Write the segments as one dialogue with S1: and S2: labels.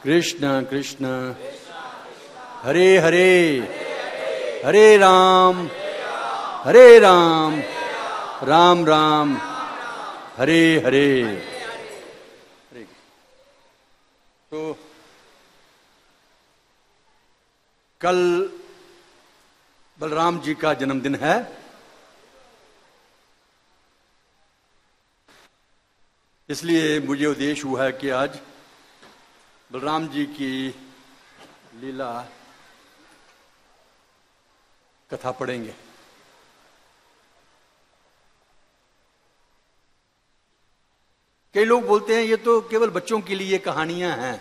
S1: कृष्ण कृष्ण हरे हरे हरे राम राम राम हरे हरे। तो कल बलराम जी का जन्मदिन है। इसलिए मुझे उद्देश्य हुआ है कि आज बलराम जी की लीला कथा पढ़ेंगे। कई लोग बोलते हैं ये तो केवल बच्चों के लिए कहानियां हैं,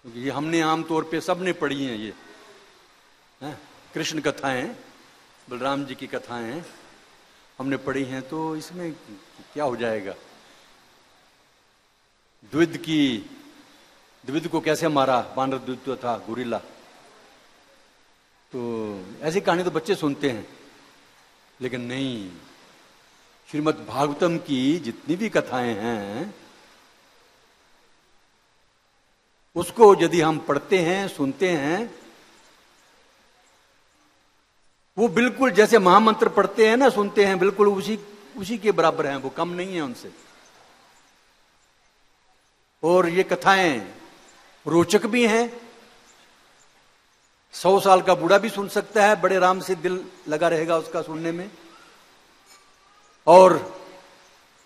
S1: ये हमने आमतौर पे सबने पढ़ी हैं। ये कृष्ण कथाएं, बलराम जी की कथाएं हमने पढ़ी हैं, तो इसमें क्या हो जाएगा। द्विविद को कैसे मारा, बानर द्वित्व था गुरिल्ला, तो ऐसी कहानी तो बच्चे सुनते हैं। लेकिन नहीं, श्रीमद् भागवतम की जितनी भी कथाएं हैं उसको यदि हम पढ़ते हैं, सुनते हैं, वो बिल्कुल जैसे महामंत्र पढ़ते हैं ना, सुनते हैं, बिल्कुल उसी के बराबर हैं, वो कम नहीं है उनसे। और ये कथाएं रोचक भी हैं। 100 साल का बूढ़ा भी सुन सकता है, बड़े आराम से दिल लगा रहेगा उसका सुनने में। और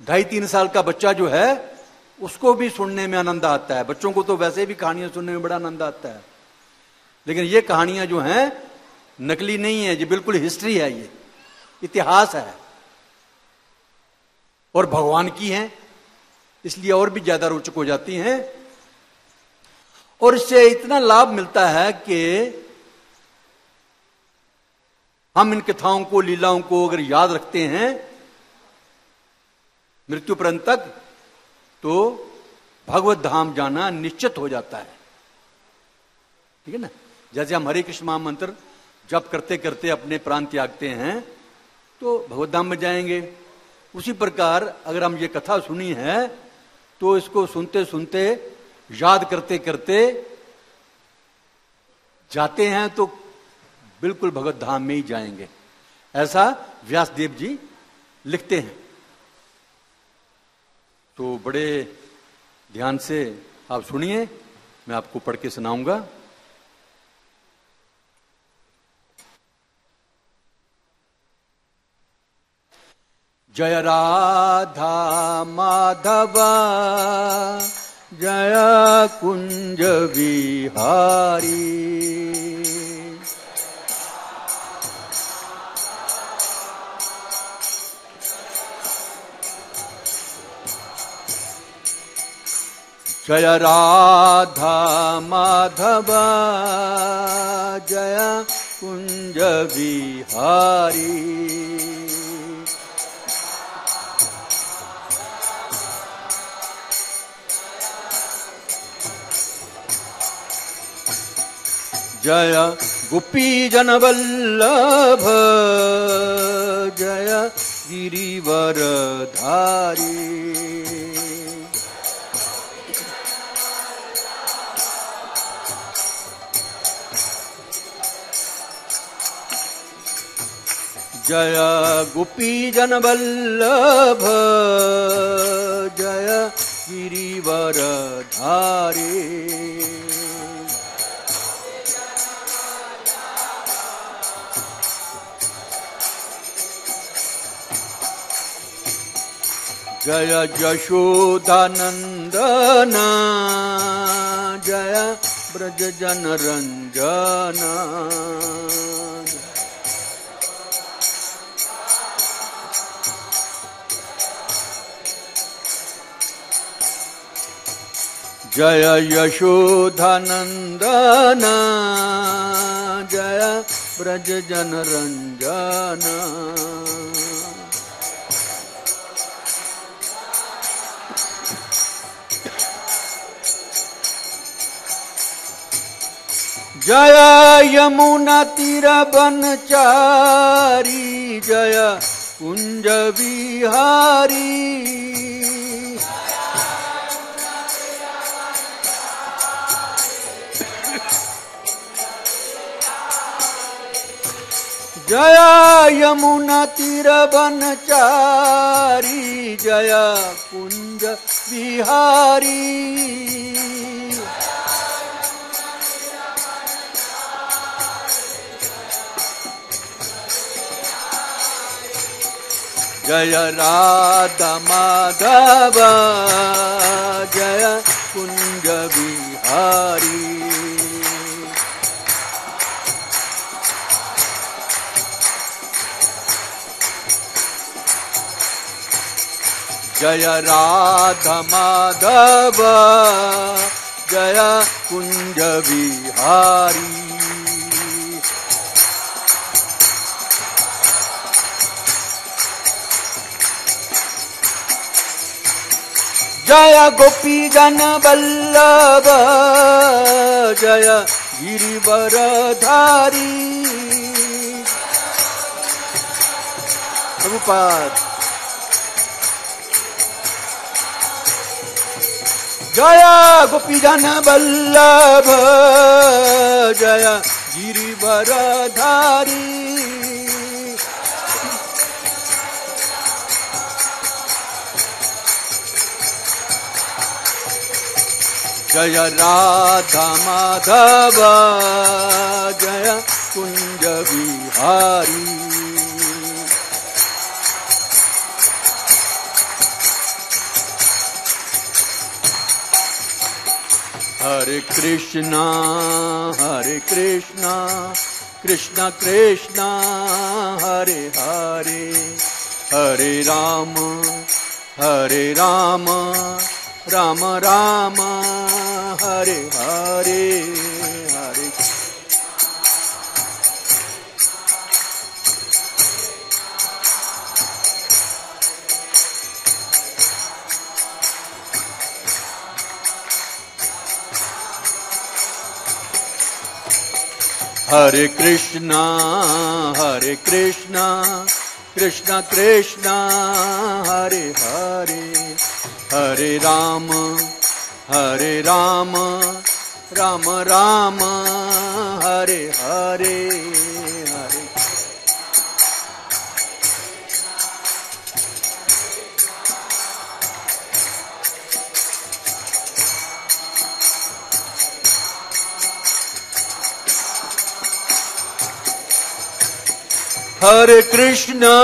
S1: 2.5-3 साल का बच्चा जो है उसको भी सुनने में आनंद आता है। बच्चों को तो वैसे भी कहानियां सुनने में बड़ा आनंद आता है, लेकिन ये कहानियां जो हैं नकली नहीं है, ये बिल्कुल हिस्ट्री है, ये इतिहास है और भगवान की है, इसलिए और भी ज्यादा रोचक हो जाती हैं। और इससे इतना लाभ मिलता है कि हम इन कथाओं को, लीलाओं को अगर याद रखते हैं मृत्यु पर्यंत तक, तो भगवत धाम जाना निश्चित हो जाता है। ठीक है ना। जैसे हम हरे कृष्ण महामंत्र जप करते करते अपने प्राण त्यागते हैं तो भगवत धाम में जाएंगे। उसी प्रकार अगर हम ये कथा सुनी है तो इसको सुनते सुनते, याद करते करते जाते हैं तो बिल्कुल भगवत धाम में ही जाएंगे। ऐसा व्यासदेव जी लिखते हैं। तो बड़े ध्यान से आप सुनिए, मैं आपको पढ़ के सुनाऊंगा। जय राधा माधव जय कुंज विहारी, जय राधा माधव जय कुंज विहारी, जय गोपी जन वल्लभ जय गिरिवर धारी, जय गोपी जन वल्लभ जय गिरिवर धारी, जय यशोदानंदना जय ब्रज जन रंजना, जय यशोदानंदना जय ब्रज जन रंजना, जय यमुना तीर बनचारी जय कुंज विहारी, जय यमुना तीर बनचारी, जय कुंज बिहारी। जय राधा माधव, जय कुंज बिहारी। जय राधा माधव, जय कुंज बिहारी। जय गोपी जन वल्लभ, जय गिरिवरधारी। प्रभुपाद। जय गोपी जन वल्लभ, जय गिरिवरधारी। जय राधा माधव, जय कुंज बिहारी। हरे कृष्णा कृष्णा कृष्णा हरे हरे, हरे राम राम राम हरे हरे, हरे। हरे कृष्णा कृष्णा कृष्णा हरे हरे, हरे राम राम राम हरे हरे, हरे। हरे कृष्णा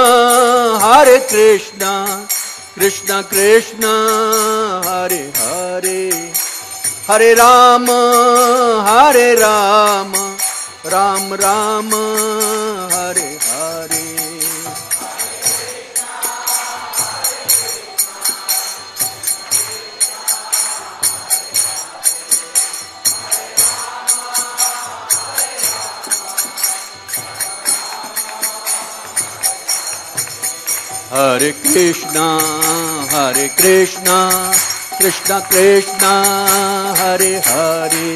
S1: कृष्णा कृष्णा हरे हरे, हरे राम राम राम हरे हरे। हरे कृष्णा कृष्णा कृष्णा हरे हरे,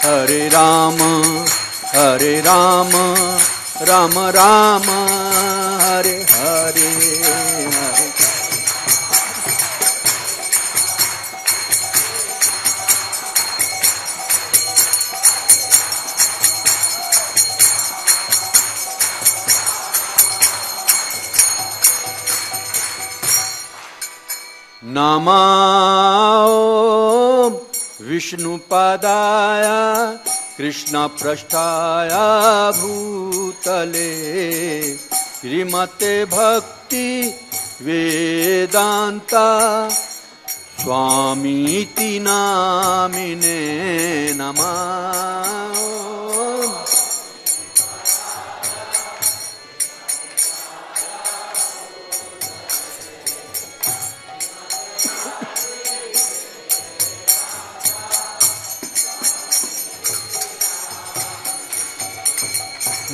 S1: हरे राम राम राम हरे हरे, हरे। नमो विष्णुपादाय कृष्णपृष्ठाय भूतले, श्रीमते भक्ति वेदांता स्वामीति नामिने नमः।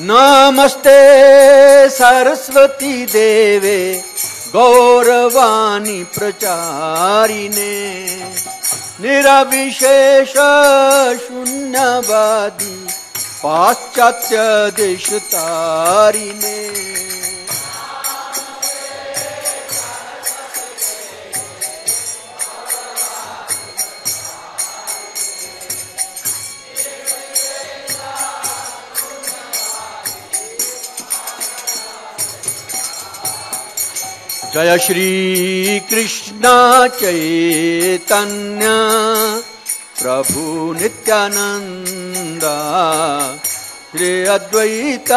S1: नमस्ते सरस्वती देवे गौरवाणी प्रचारिणे, निरविशेष शून्यवादी पाश्चात्य देशतारिणे। जय श्री कृष्ण चैतन्य प्रभु नित्यानंद श्री अद्वैत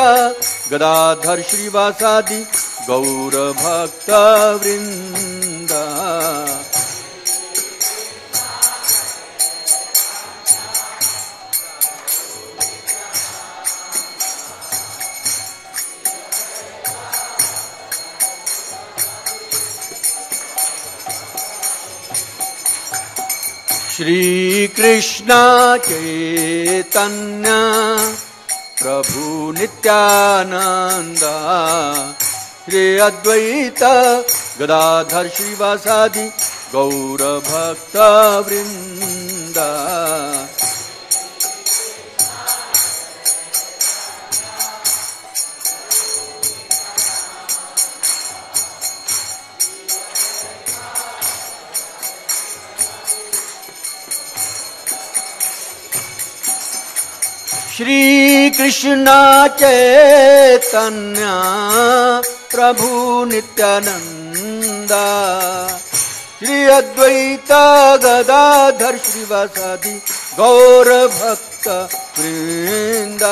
S1: गदाधर श्रीवासादि गौर भक्त वृंद। श्री कृष्ण चैतन्य प्रभु नित्यानंद श्री अद्वैत गदाधर श्रीवासादि गौर भक्त वृंद। श्री कृष्ण चैतन्य प्रभु नित्यानंद श्री अद्वैत गदाधर श्रीवासादि गौर भक्त वृंद।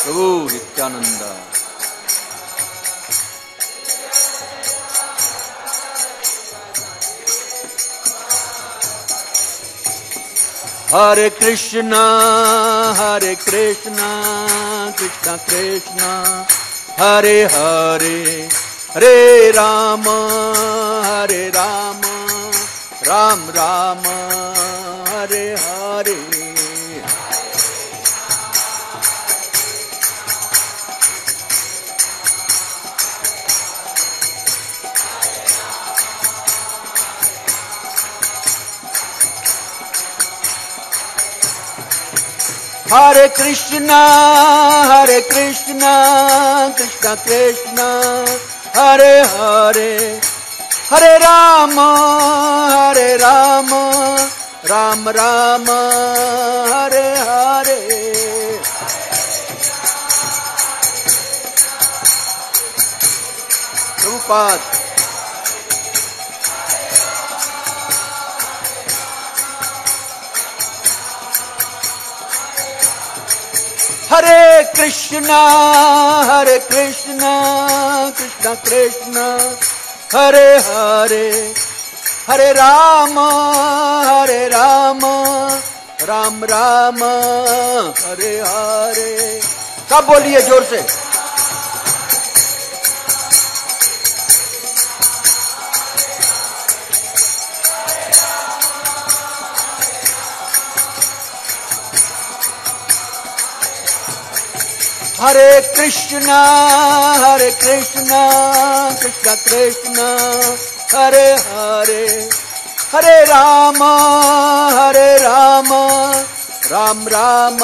S1: प्रभु नित्यानंद। हरे कृष्णा कृष्णा कृष्ण हरे हरे, हरे राम राम राम हरे हरे। हरे कृष्णा कृष्णा कृष्ण हरे हरे, हरे राम राम राम हरे हरे। प्रभुपाद। हरे कृष्णा कृष्ण कृष्ण हरे हरे, हरे राम राम राम हरे हरे। सब बोलिए जोर से। हरे कृष्णा कृष्ण कृष्ण हरे हरे, हरे राम राम राम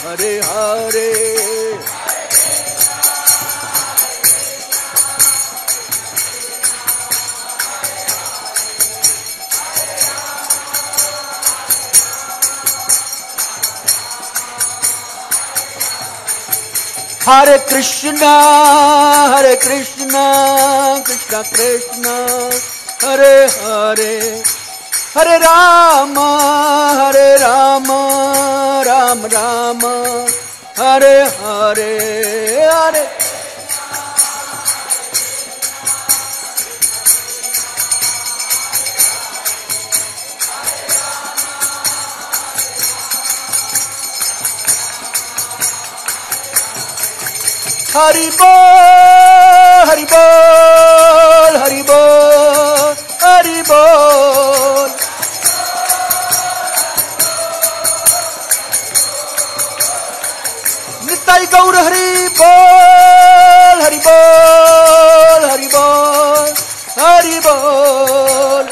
S1: हरे हरे। हरे कृष्णा कृष्ण कृष्ण हरे हरे, हरे राम राम राम हरे हरे हरे। हरि बोल हरि बोल हरि बोल हरि बोल। निताई गौर हरि बोल हरि बोल हरि बोल हरि बोल।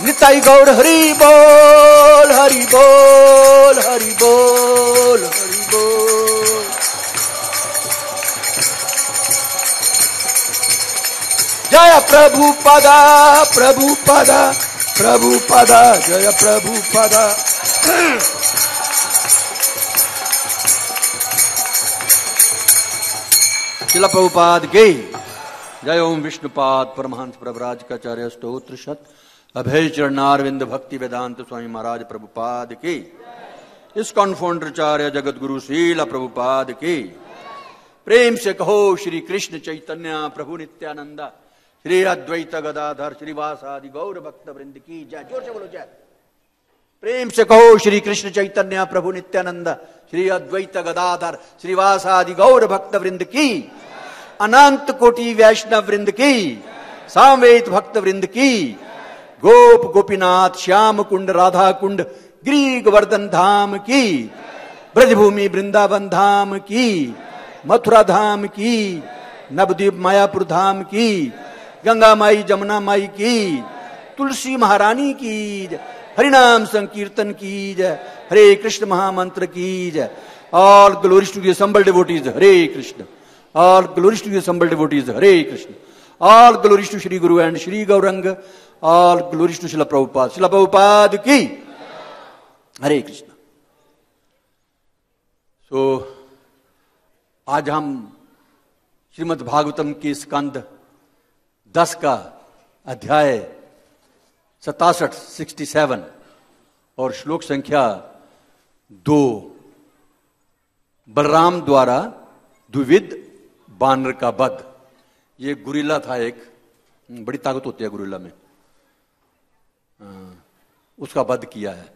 S1: निताई गौर हरि बोल हरि बोल हरि बोल हरि बोल। जय प्रभुपादा प्रभुपादा प्रभुपादा, जय प्रभुपादा। शिला प्रभुपाद की जय। ओम विष्णुपाद परमहंस प्रभराजकाचार्य स्तोत्र शत अभय चरणारविंद भक्ति वेदांत स्वामी महाराज प्रभुपाद की। इस्कॉन फाउंडराचार्य जगत गुरु शीला प्रभुपाद की। प्रेम से कहो श्री कृष्ण चैतन्य प्रभु नित्यानंद, श्री अद्वैत गदाधर श्रीवासादि गौर भक्त वृंद की जय। जोर से बोलो जय। प्रेम से कहो श्री कृष्ण चैतन्य प्रभु नित्यानंद, श्री अद्वैत गदाधर श्रीवासादि गौर भक्त वृंद की, अनंत कोटि वैष्णव वृंद की, सामवेद भक्त वृंद की, गोप गोपीनाथ श्याम कुंड राधा कुंड गिरि गोवर्धन धाम की, ब्रजभूमि वृंदावन धाम की, मथुरा धाम की, नवद्वीप मायापुर धाम की, गंगा माई जमुना माई की, तुलसी महारानी की जय, हरिनाम संकीर्तन की जय, हरे कृष्ण महामंत्र की जय। All glories to the assembled devotees Hare Krishna, all glories to the assembled devotees Hare Krishna, all glories to Shri Guru and Shri Gaurang, all glories to Srila Prabhupada. शिला प्रभुपाद की हरे कृष्ण। सो आज हम श्रीमद् भागवतम के स्कंद 10 का अध्याय 67 और श्लोक संख्या 2, बलराम द्वारा द्विविध बानर का वध। ये गुरिल्ला था, एक बड़ी ताकत होती है गुरिल्ला में, उसका वध किया है।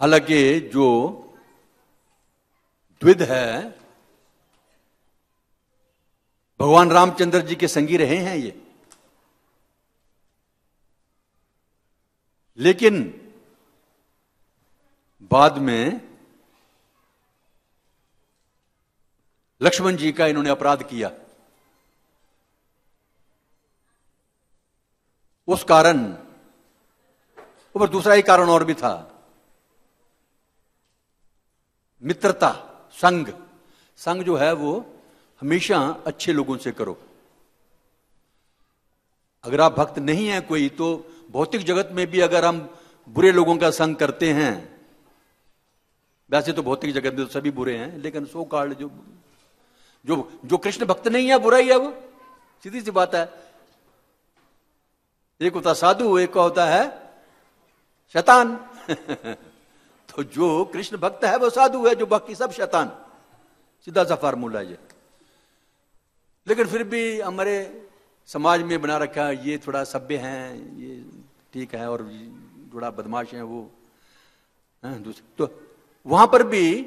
S1: हालांकि जो द्विध है भगवान रामचंद्र जी के संगी रहे हैं ये, लेकिन बाद में लक्ष्मण जी का इन्होंने अपराध किया। उस कारण, और दूसरा एक कारण और भी था, मित्रता, संग। संग जो है वो हमेशा अच्छे लोगों से करो। अगर आप भक्त नहीं है कोई, तो भौतिक जगत में भी अगर हम बुरे लोगों का संग करते हैं, वैसे तो भौतिक जगत में तो सभी बुरे हैं, लेकिन सो कॉल्ड जो कृष्ण भक्त नहीं है बुरा ही है वो, सीधी सी बात है। एक होता साधु, एक होता है शैतान। तो जो कृष्ण भक्त है वो साधु है, जो बाकी सब शैतान। सीधा सा फार्मूला ये। लेकिन फिर भी हमारे समाज में बना रखा है, ये थोड़ा सभ्य हैं, ये ठीक है, और थोड़ा बदमाश हैं वो। तो वहां पर भी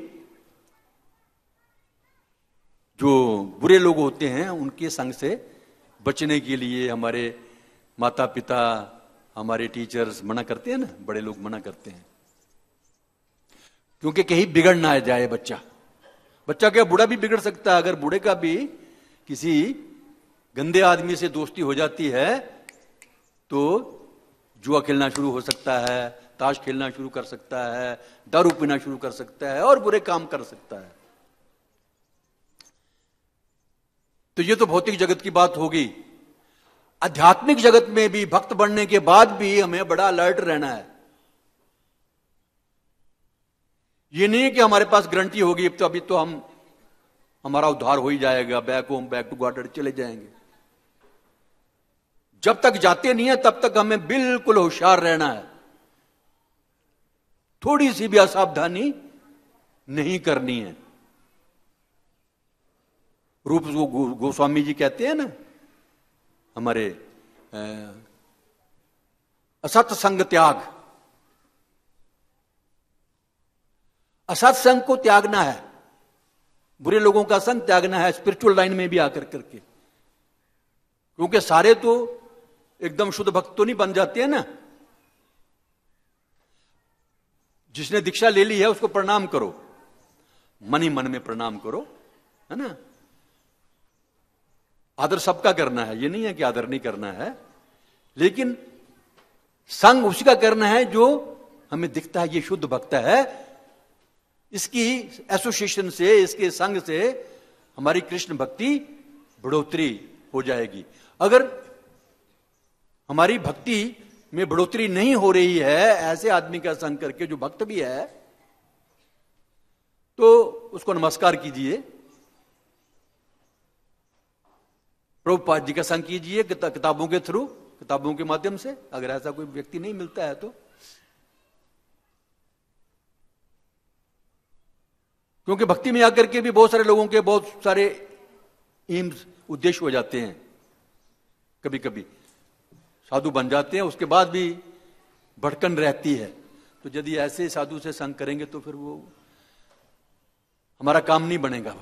S1: जो बुरे लोग होते हैं उनके संग से बचने के लिए हमारे माता पिता, हमारे टीचर्स मना करते हैं ना, बड़े लोग मना करते हैं, क्योंकि कहीं बिगड़ ना जाए बच्चा। बच्चा क्या, बूढ़ा भी बिगड़ सकता है। अगर बूढ़े का भी किसी गंदे आदमी से दोस्ती हो जाती है तो जुआ खेलना शुरू हो सकता है, ताश खेलना शुरू कर सकता है, दारू पीना शुरू कर सकता है और बुरे काम कर सकता है। तो ये तो भौतिक जगत की बात होगी। आध्यात्मिक जगत में भी भक्त बनने के बाद भी हमें बड़ा अलर्ट रहना है। ये नहीं है कि हमारे पास गारंटी होगी तो अभी तो हमारा उद्धार हो ही जाएगा, back home back to God चले जाएंगे। जब तक जाते नहीं है तब तक हमें बिल्कुल होशियार रहना है। थोड़ी सी भी असावधानी नहीं करनी है। रूप गोस्वामी जी कहते हैं ना, हमारे असत संग त्याग, असत संग को त्यागना है, बुरे लोगों का संग त्यागना है, स्पिरिचुअल लाइन में भी आकर करके। क्योंकि सारे तो एकदम शुद्ध भक्त तो नहीं बन जाते हैं ना। जिसने दीक्षा ले ली है उसको प्रणाम करो, मन ही मन में प्रणाम करो, है ना। आदर सबका करना है, ये नहीं है कि आदर नहीं करना है, लेकिन संग उसी का करना है जो हमें दिखता है ये शुद्ध भक्त है। इसकी एसोसिएशन से, इसके संग से हमारी कृष्ण भक्ति बढ़ोतरी हो जाएगी। अगर हमारी भक्ति में बढ़ोतरी नहीं हो रही है ऐसे आदमी का संग करके जो भक्त भी है, तो उसको नमस्कार कीजिए, प्रभुपाद जी का संग कीजिए किताबों के थ्रू, किताबों के माध्यम से। अगर ऐसा कोई व्यक्ति नहीं मिलता है तो, क्योंकि भक्ति में आकर के भी बहुत सारे लोगों के बहुत सारे एम्स, उद्देश्य हो जाते हैं। कभी कभी साधु बन जाते हैं, उसके बाद भी भटकन रहती है। तो यदि ऐसे साधु से संग करेंगे तो फिर वो हमारा काम नहीं बनेगा।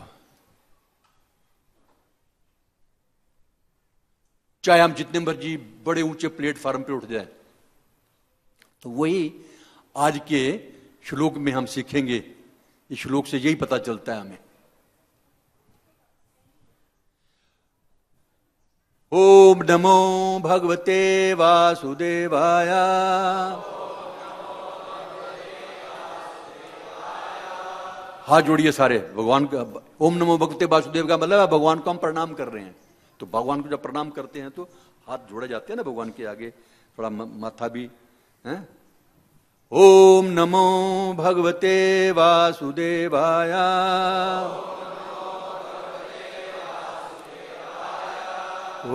S1: चाहे हम जितने मर्जी बड़े ऊंचे प्लेटफॉर्म पे उठ जाए, तो वही आज के श्लोक में हम सीखेंगे। इस श्लोक से यही पता चलता है हमें। ओम नमो भगवते वासुदेवाय। हाथ जोड़िए सारे भगवान का। ओम नमो भगवते वासुदेव का मतलब भगवान को हम प्रणाम कर रहे हैं। तो भगवान को जब प्रणाम करते हैं तो हाथ जोड़े जाते हैं ना भगवान के आगे, थोड़ा माथा भी है। ओम नमो भगवते वासुदेवाय।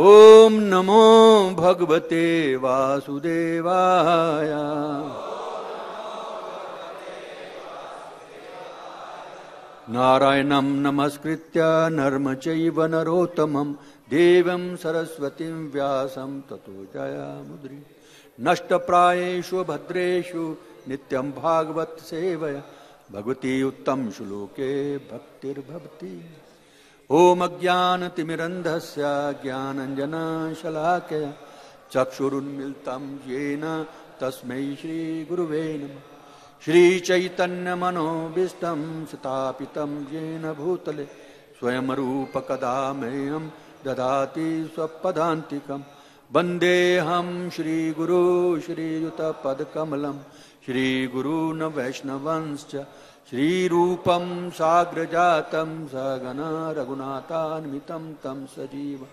S1: ओम नमो भगवते वासुदेवाय। नारायणं नमस्कृत्य नरं चैव नरोत्तमं देवीं सरस्वतीं व्यासं ततो जयमुदीरये। नष्टप्रायेषु भद्रेषु नित्यं भागवत सेवया भगवती उत्तम श्लोके भक्तिर्भवति। ओम अज्ञानतिमिरन्धस्य ज्ञानाञ्जनशलाकया चक्षुरुन्मीलितं येन तस्मै श्रीगुरुवे नमः। श्रीचैतन्यमनोभीष्टं स्थापितं येन भूतले स्वयं रूप कदा मह्यं ददाति स्वपदान्तिकम्। वन्देऽहं श्रीगुरो श्रीयुतपदकमलं श्रीगुरून् वैष्णवंश्च श्रीरूपं साग्रजातं सगना रघुनाथान्वितं तं सजीव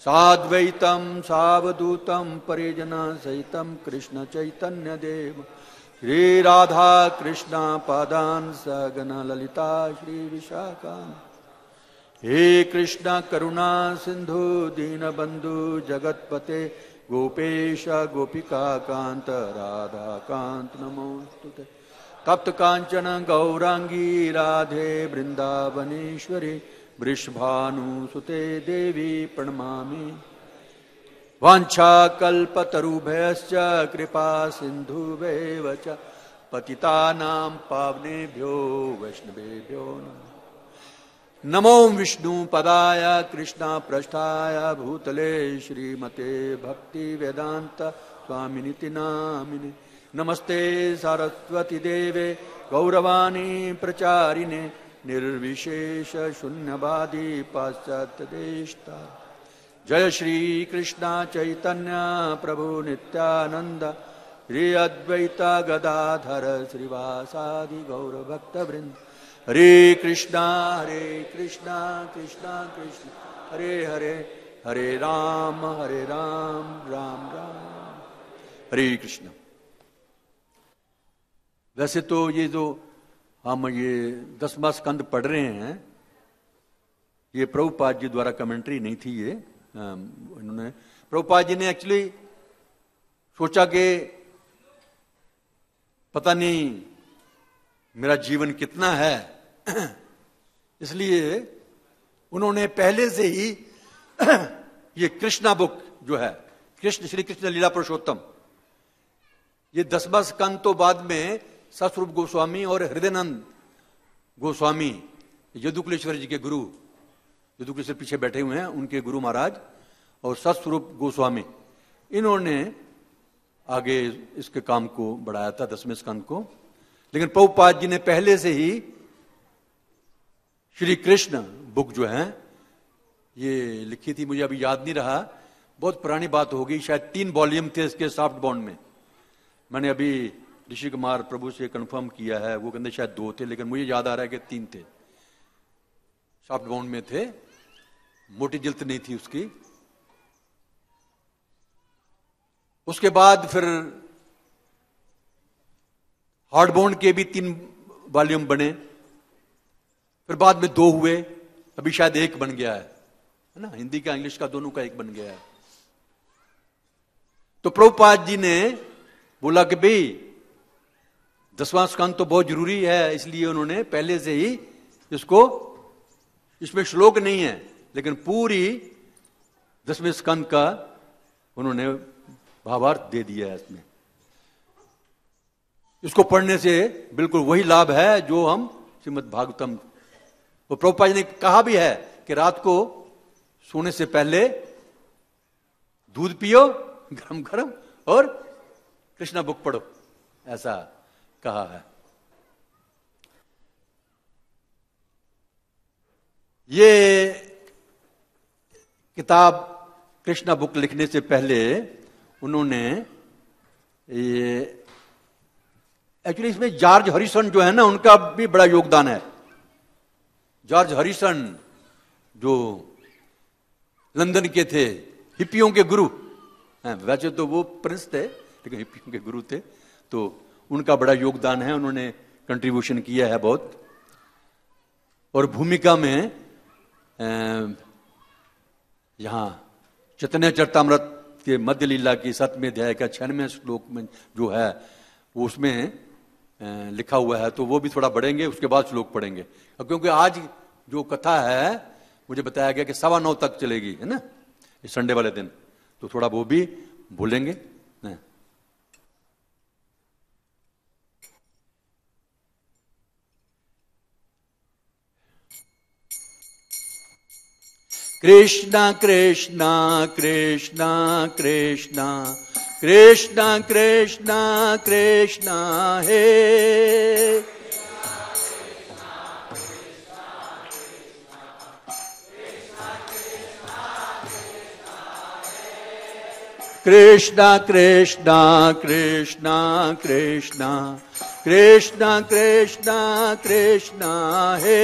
S1: साद्वैतं सावधूतं परिजनसहितं कृष्णचैतन्यदेव श्रीराधा कृष्ण पादान् सगना ललिता श्रीविशाखान्। हे कृष्ण करुणा सिंधु दीनबंधु जगतपते गोपेश गोपिका कांत राधा कांत नमोस्तुते। तप्त कांचन गौरांगी राधे वृंदावनेश्वरी वृषभानुसुते देवी प्रणमामि। वाञ्छाकल्पतरुभ्यश्च कृपा सिन्धुभ्येव च पतितानां पावनेभ्यो वैष्णवेभ्यो नमः। नमो विष्णु पदाय कृष्णा पृष्ठाय भूतले श्रीमते भक्ति वेदांत स्वामिनिति नामिने। नमस्ते सरस्वती देवे गौरवाणी प्रचारिणे निर्विशेष शून्यवादी पाश्चात्य देशता। जय श्री कृष्ण चैतन्य प्रभु नित्यानंद श्री अद्वैता गदाधर श्रीवासादि गौर भक्त वृंद। हरे कृष्णा कृष्णा कृष्णा हरे हरे हरे राम राम राम हरे कृष्ण। वैसे तो ये जो हम ये 10वां स्कंद पढ़ रहे हैं, ये प्रभुपाद जी द्वारा कमेंट्री नहीं थी। ये इन्होंने प्रभुपाद जी ने एक्चुअली सोचा कि पता नहीं मेरा जीवन कितना है, इसलिए उन्होंने पहले से ही ये कृष्णा बुक जो है, कृष्ण श्री कृष्ण लीला पुरुषोत्तम, ये 10वां स्कंद तो बाद में सतस्वरूप गोस्वामी और हृदयानंद गोस्वामी, यदुकुलेश्वर जी के गुरु, यदुकुलेश्वर पीछे बैठे हुए हैं, उनके गुरु महाराज और सतस्वरूप गोस्वामी, इन्होंने आगे इसके काम को बढ़ाया था 10वें स्कंद को। लेकिन प्रभुपाद जी ने पहले से ही श्री कृष्ण बुक जो है ये लिखी थी। मुझे अभी याद नहीं रहा, बहुत पुरानी बात होगी, शायद 3 वॉल्यूम थे इसके सॉफ्ट बाउंड में। मैंने अभी ऋषि कुमार प्रभु से कंफर्म किया है, वो कहते शायद 2 थे, लेकिन मुझे याद आ रहा है कि 3 थे, सॉफ्ट बाउंड में थे। मोटी जिल्त नहीं थी उसकी। उसके बाद फिर हार्डबोर्न के भी 3 वॉल्यूम बने, फिर बाद में 2 हुए, अभी शायद 1 बन गया है ना, हिंदी का इंग्लिश का दोनों का 1 बन गया है। तो प्रभुपाद जी ने बोला कि भाई 10वां स्कंद तो बहुत जरूरी है, इसलिए उन्होंने पहले से ही इसको, इसमें श्लोक नहीं है लेकिन पूरी 10वें स्कंद का उन्होंने भावार्थ दे दिया है इसमें। इसको पढ़ने से बिल्कुल वही लाभ है जो हम श्रीमद् भागवतम, वो प्रभुपाद जी ने कहा भी है कि रात को सोने से पहले दूध पियो गरम गरम और कृष्णा बुक पढ़ो, ऐसा कहा है। ये किताब कृष्णा बुक लिखने से पहले उन्होंने ये, एक्चुअली इसमें जॉर्ज हरिसन जो है ना, उनका भी बड़ा योगदान है। जॉर्ज हरिसन जो लंदन के थे, हिप्पियों के गुरु हैं, वैसे तो वो प्रिंस थे लेकिन हिप्पियों के गुरु थे, तो उनका बड़ा योगदान है, उन्होंने कंट्रीब्यूशन किया है बहुत। और भूमिका में यहां चैतन्य चरितामृत के मध्य लीला की 7वें अध्याय का 96वें श्लोक में जो है वो उसमें लिखा हुआ है, तो वो भी थोड़ा बढ़ेंगे, उसके बाद श्लोक पढ़ेंगे। क्योंकि आज जो कथा है मुझे बताया गया कि 9:15 तक चलेगी, है ना, इस संडे वाले दिन, तो थोड़ा वो भी बोलेंगे। कृष्णा कृष्णा कृष्णा कृष्णा कृष्णा कृष्णा कृष्णा हे, कृष्णा कृष्णा कृष्णा कृष्णा कृष्णा कृष्णा कृष्णा हे,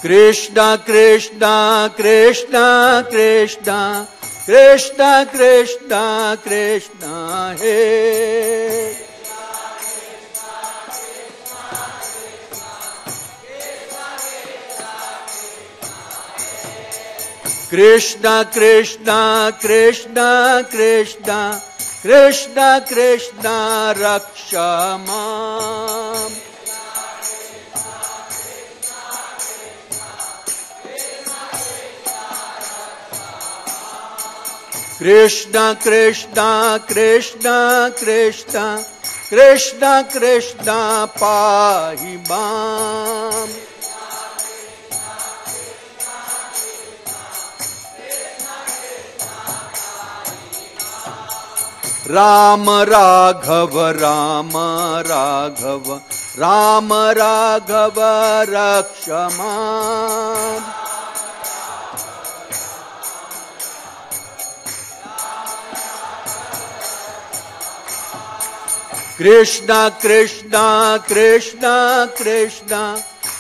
S1: कृष्णा कृष्णा कृष्णा कृष्णा कृष्णा कृष्णा कृष्णा हे, कृष्णा कृष्णा कृष्णा कृष्णा कृष्णा कृष्णा रक्ष माम्, कृष्णा कृष्णा कृष्णा कृष्णा कृष्णा कृष्णा पाहि माम्, राम राघव राम राघव राम राघव रक्ष माम्, कृष्णा कृष्णा कृष्णा कृष्णा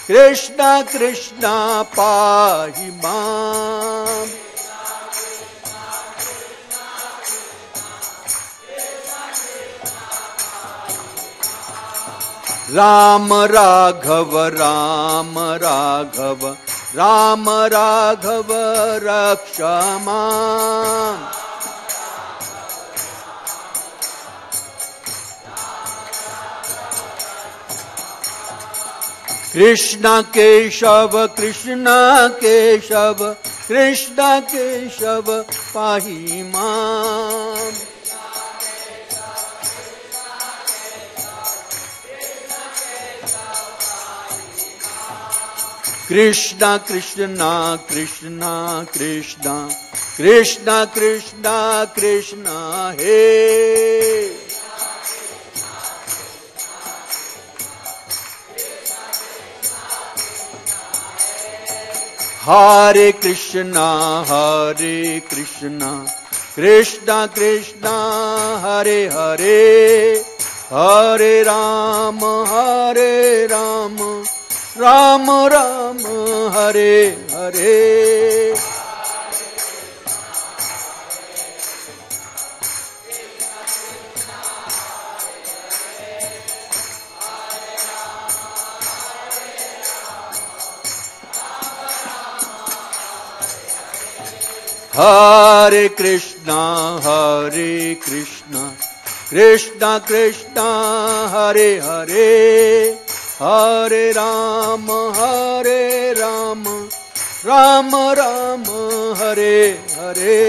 S1: कृष्णा कृष्णा पाहि माम्, राम राघव राम राघव राम राघव रक्ष माम्, कृष्ण केशव कृष्ण केशव कृष्ण केशव पाहि माम्, कृष्ण कृष्ण कृष्ण कृष्ण कृष्ण कृष्ण कृष्ण हे, हरे कृष्ण कृष्ण कृष्ण हरे हरे हरे राम राम राम हरे हरे। हरे कृष्णा कृष्णा कृष्णा हरे हरे हरे राम राम राम हरे हरे।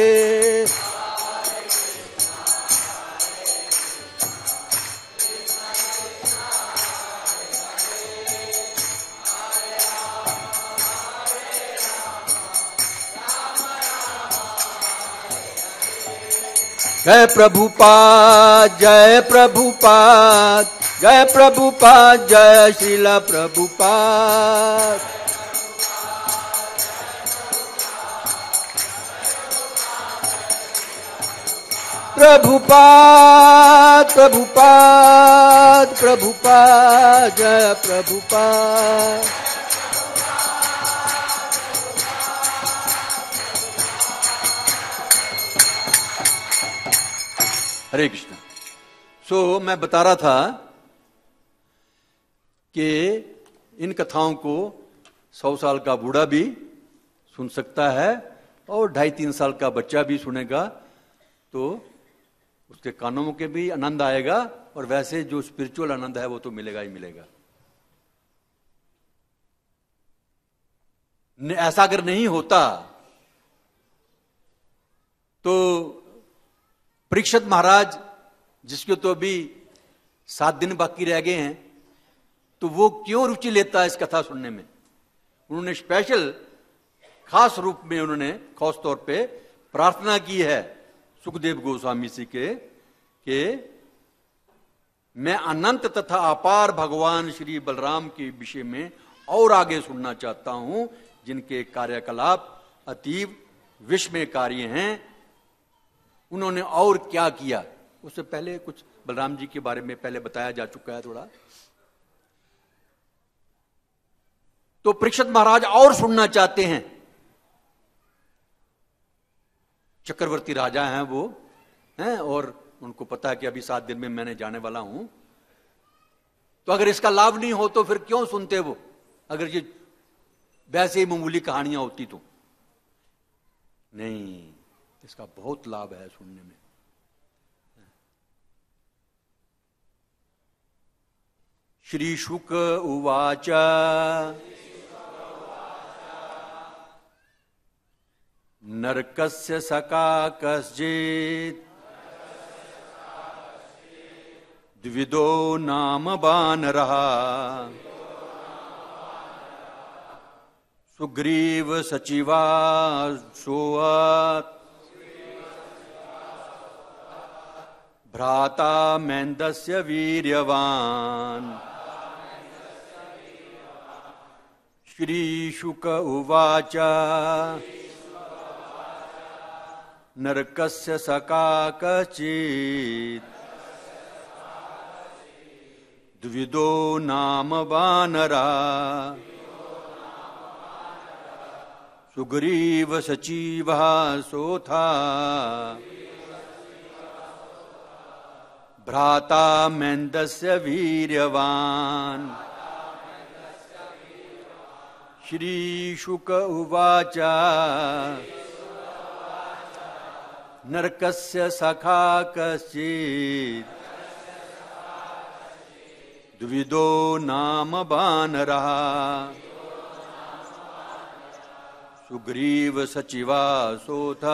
S1: जय प्रभुपाद जय प्रभुपाद जय प्रभुपाद जय श्रीला प्रभुपाद। प्रभुपाद प्रभुपाद प्रभुपाद जय प्रभुपाद। हरे कृष्ण। सो मैं बता रहा था कि इन कथाओं को 100 साल का बूढ़ा भी सुन सकता है और 2.5-3 साल का बच्चा भी सुनेगा तो उसके कानों के भी आनंद आएगा और वैसे जो स्पिरिचुअल आनंद है वो तो मिलेगा ही मिलेगा। ऐसा अगर नहीं होता तो परीक्षित महाराज जिसके तो अभी 7 दिन बाकी रह गए हैं तो वो क्यों रुचि लेता है इस कथा सुनने में। उन्होंने स्पेशल खास रूप में उन्होंने खास तौर पे प्रार्थना की है सुखदेव गोस्वामी जी के मैं अनंत तथा अपार भगवान श्री बलराम के विषय में और आगे सुनना चाहता हूं जिनके कार्यकलाप अतीव विस्मयकारी हैं। उन्होंने और क्या किया उससे पहले कुछ बलराम जी के बारे में पहले बताया जा चुका है थोड़ा। तो परीक्षित महाराज और सुनना चाहते हैं। चक्रवर्ती राजा हैं वो हैं और उनको पता है कि अभी 7 दिन में मैंने जाने वाला हूं तो अगर इसका लाभ नहीं हो तो फिर क्यों सुनते वो, अगर ये वैसे ही मामूली कहानियां होती तो। नहीं, इसका बहुत लाभ है सुनने में। श्री शुक उवाच नरकस्य सका कश्चित् द्विदो नाम वानरः सुग्रीव सचिवासोऽथ भ्राता मैन्दस्य वीर्यवान्। श्री शुक उवाच नरकस्य सका कश्चित् द्विदो नाम वानरः सुग्रीव सचिवः सोऽथा भ्राता मैन्दस्य वीर्यवान्। श्री शुक उवाच नरकस्य सखा कश्चित् द्विदो नाम वानरः सुग्रीव सचिवासोऽथ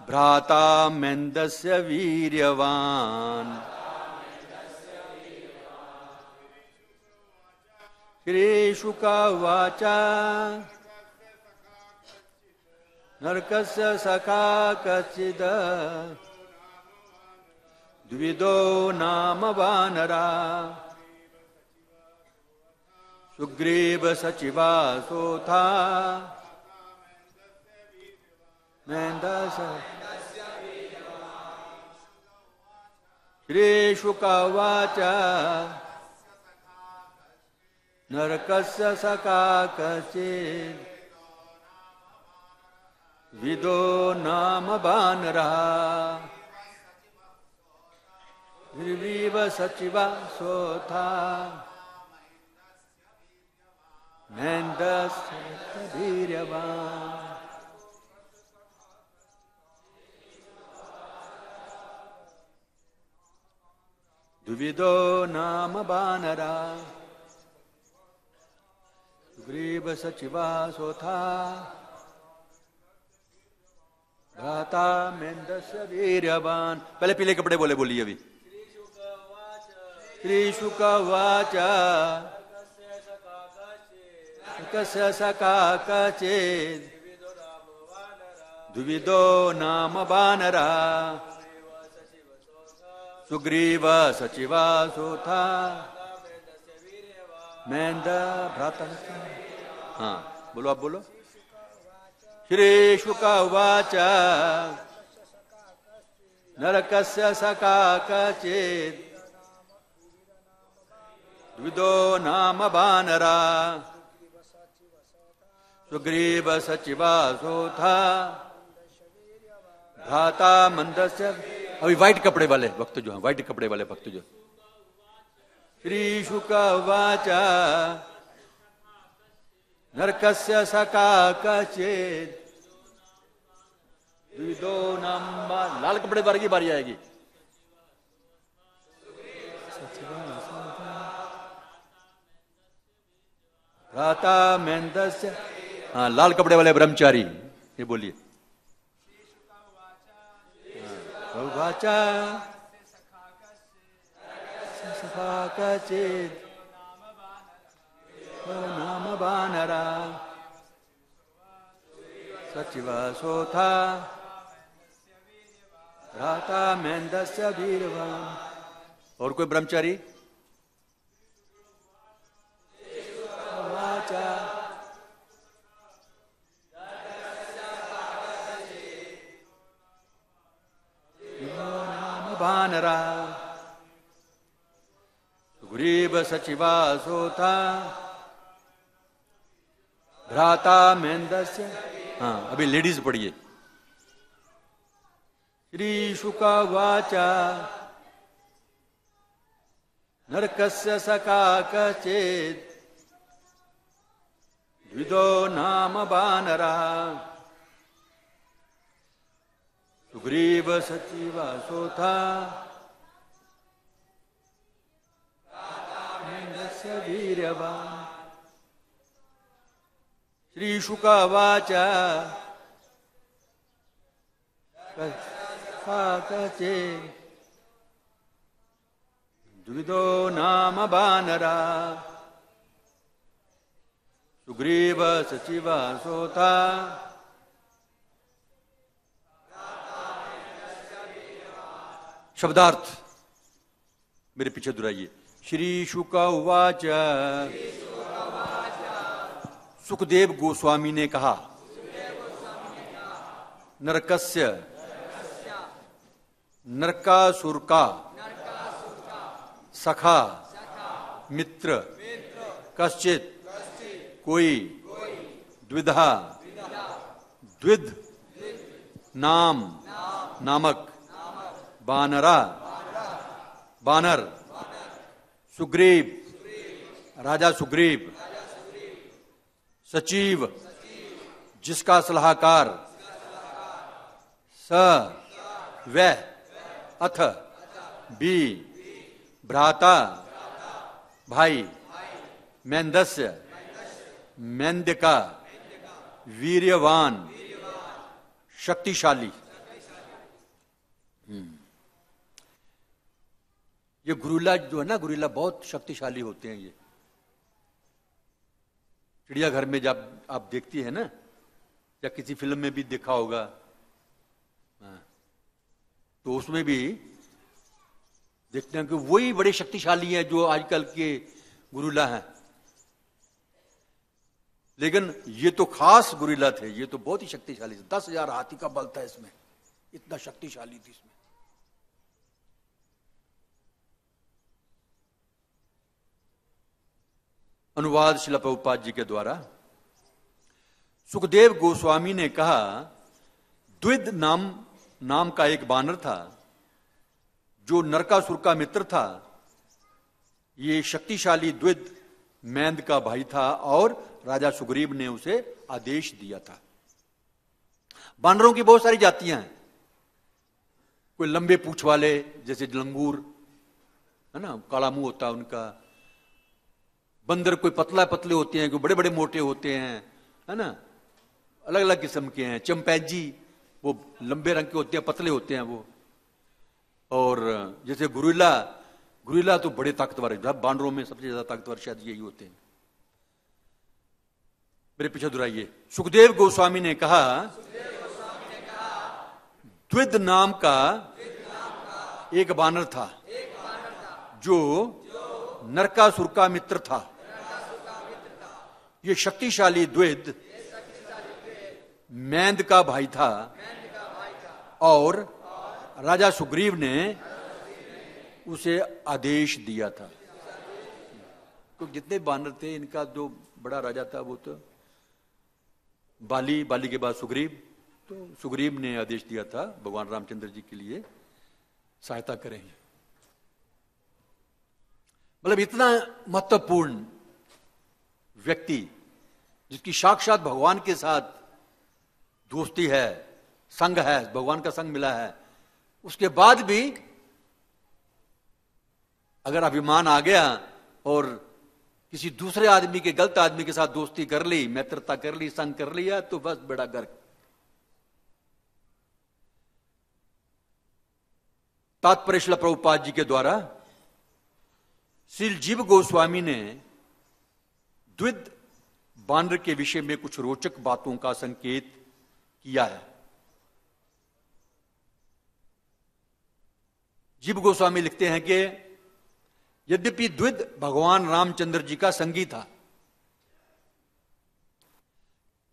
S1: भ्राता मैन्दस्य वीर्यवान्। श्री शुक उवाच नरकस्य सखा कश्चित् द्विदो नाम वानरः सुग्रीव सचिवासोऽथ मेन्दस्य श्री शुक उवाच नरकस्य सखा कश्चित् विदो नाम वानरः निर्वीव सचिवा सोथा मेन्दस्य वीर्यवान्। द्विविदो नाम वानरः सुग्रीव सचिवा सोथा भ्राता मेन्दस्य वीर्यवान्। पहले पीले कपड़े बोले, बोलिए अभी। श्री शुक उवाच कस्य सखा कश्चित् द्विविदो नाम वानरः सुग्रीव सचिवा सोथा मेन्द भ्राता। हाँ बोलो, आप बोलो। श्री शुक उवाच नरकस्य सखा कश्चित् द्विविदो नाम वानरः सुग्रीव सचिवा सोथा भ्राता मंदस्य। अभी व्हाइट कपड़े वाले भक्त जो हैं, व्हाइट कपड़े वाले भक्त जो। श्री शुक उवाच नरकस्य सखा कश्चित् द्विविदो नाम। लाल कपड़े वाले की बारी आएगी। भ्राता मेन्दस्य। हाँ, लाल कपड़े वाले ब्रह्मचारी, ये बोलिए। उवाच सखा कश्चित् नाम वानरः सचिवा सोथा भ्राता मेन्दस्य वीर्यवान्। और कोई ब्रह्मचारी? वानरः सुग्रीव सचिवा सोथा भ्राता मेन्दस्य। हाँ अभी लेडीज पढ़िए। श्री शुक उवाच नरकस्य सखा कश्चित् द्विविदो नाम वानरः सुग्रीव सचिवा सोथा मेन्दस्य वीर्यवान्। श्री शुक उवाच सखा कश्चित् द्विविदो नाम वानरः सुग्रीव सचिवा सोथा। शब्दार्थ मेरे पीछे दुहराइए। श्री शुक उवाच सुखदेव गोस्वामी ने कहा नरकस्य नरकासुर का सखा मित्र कश्चित कोई द्विधा द्विध नाम नामक वानरा वानर सुग्रीव राजा सुग्रीव सचिव जिसका सलाहकार स वह अथ बी भ्राता भाई मेन्दस्य मेन्द का वीर्यवान शक्तिशाली। ये गुरिल्ला जो है ना, गुरिल्ला बहुत शक्तिशाली होते हैं। ये चिड़ियाघर में जब आप देखती है ना, या किसी फिल्म में भी देखा होगा, तो उसमें भी देखते हैं कि वही बड़े शक्तिशाली हैं जो आजकल के गुरिल्ला हैं। लेकिन ये तो खास गुरिल्ला थे, ये तो बहुत ही शक्तिशाली थे। 10,000 हाथी का बल था इसमें, इतना शक्तिशाली थी इसमें। अनुवाद श्रील प्रभुपाद जी के द्वारा। सुखदेव गोस्वामी ने कहा, द्विद नाम का एक बानर था जो नरकासुर का मित्र था। ये शक्तिशाली द्विद मैंद का भाई था और राजा सुग्रीव ने उसे आदेश दिया था। बानरों की बहुत सारी जातियां हैं। कोई लंबे पूंछ वाले जैसे लंगूर है ना, काला मुंह होता है उनका। बंदर कोई पतला पतले होते हैं, कोई बड़े बड़े मोटे होते हैं, है ना, अलग अलग किस्म के हैं। चंपैजी वो लंबे रंग के होते हैं, पतले होते हैं वो। और जैसे गुरिल्ला तो बड़े ताकतवर है। बानरों में सबसे ज्यादा ताकतवर शायद यही होते हैं। मेरे पीछे दुहराइए। सुखदेव गोस्वामी ने कहा, द्विद नाम का एक बानर था जो नरकासुर का मित्र था। ये शक्तिशाली द्विद मैंद का भाई था और राजा सुग्रीव ने उसे आदेश दिया था। तो जितने बानर थे, इनका जो बड़ा राजा था वो तो बाली के बाद सुग्रीव। तो सुग्रीव ने आदेश दिया था भगवान रामचंद्र जी के लिए सहायता करें। मतलब इतना महत्वपूर्ण व्यक्ति जिसकी साक्षात भगवान के साथ दोस्ती है, संग है, भगवान का संग मिला है, उसके बाद भी अगर अभिमान आ गया और किसी दूसरे आदमी के, गलत आदमी के साथ दोस्ती कर ली, मित्रता कर ली, संग कर लिया, तो बस बेड़ा गर्क। तात्पर्य श्रील प्रभुपाद जी के द्वारा श्री जीव गोस्वामी ने द्विद बानर के विषय में कुछ रोचक बातों का संकेत किया है। जीव गोस्वामी लिखते हैं कि यद्यपि द्विद भगवान रामचंद्र जी का संगी था,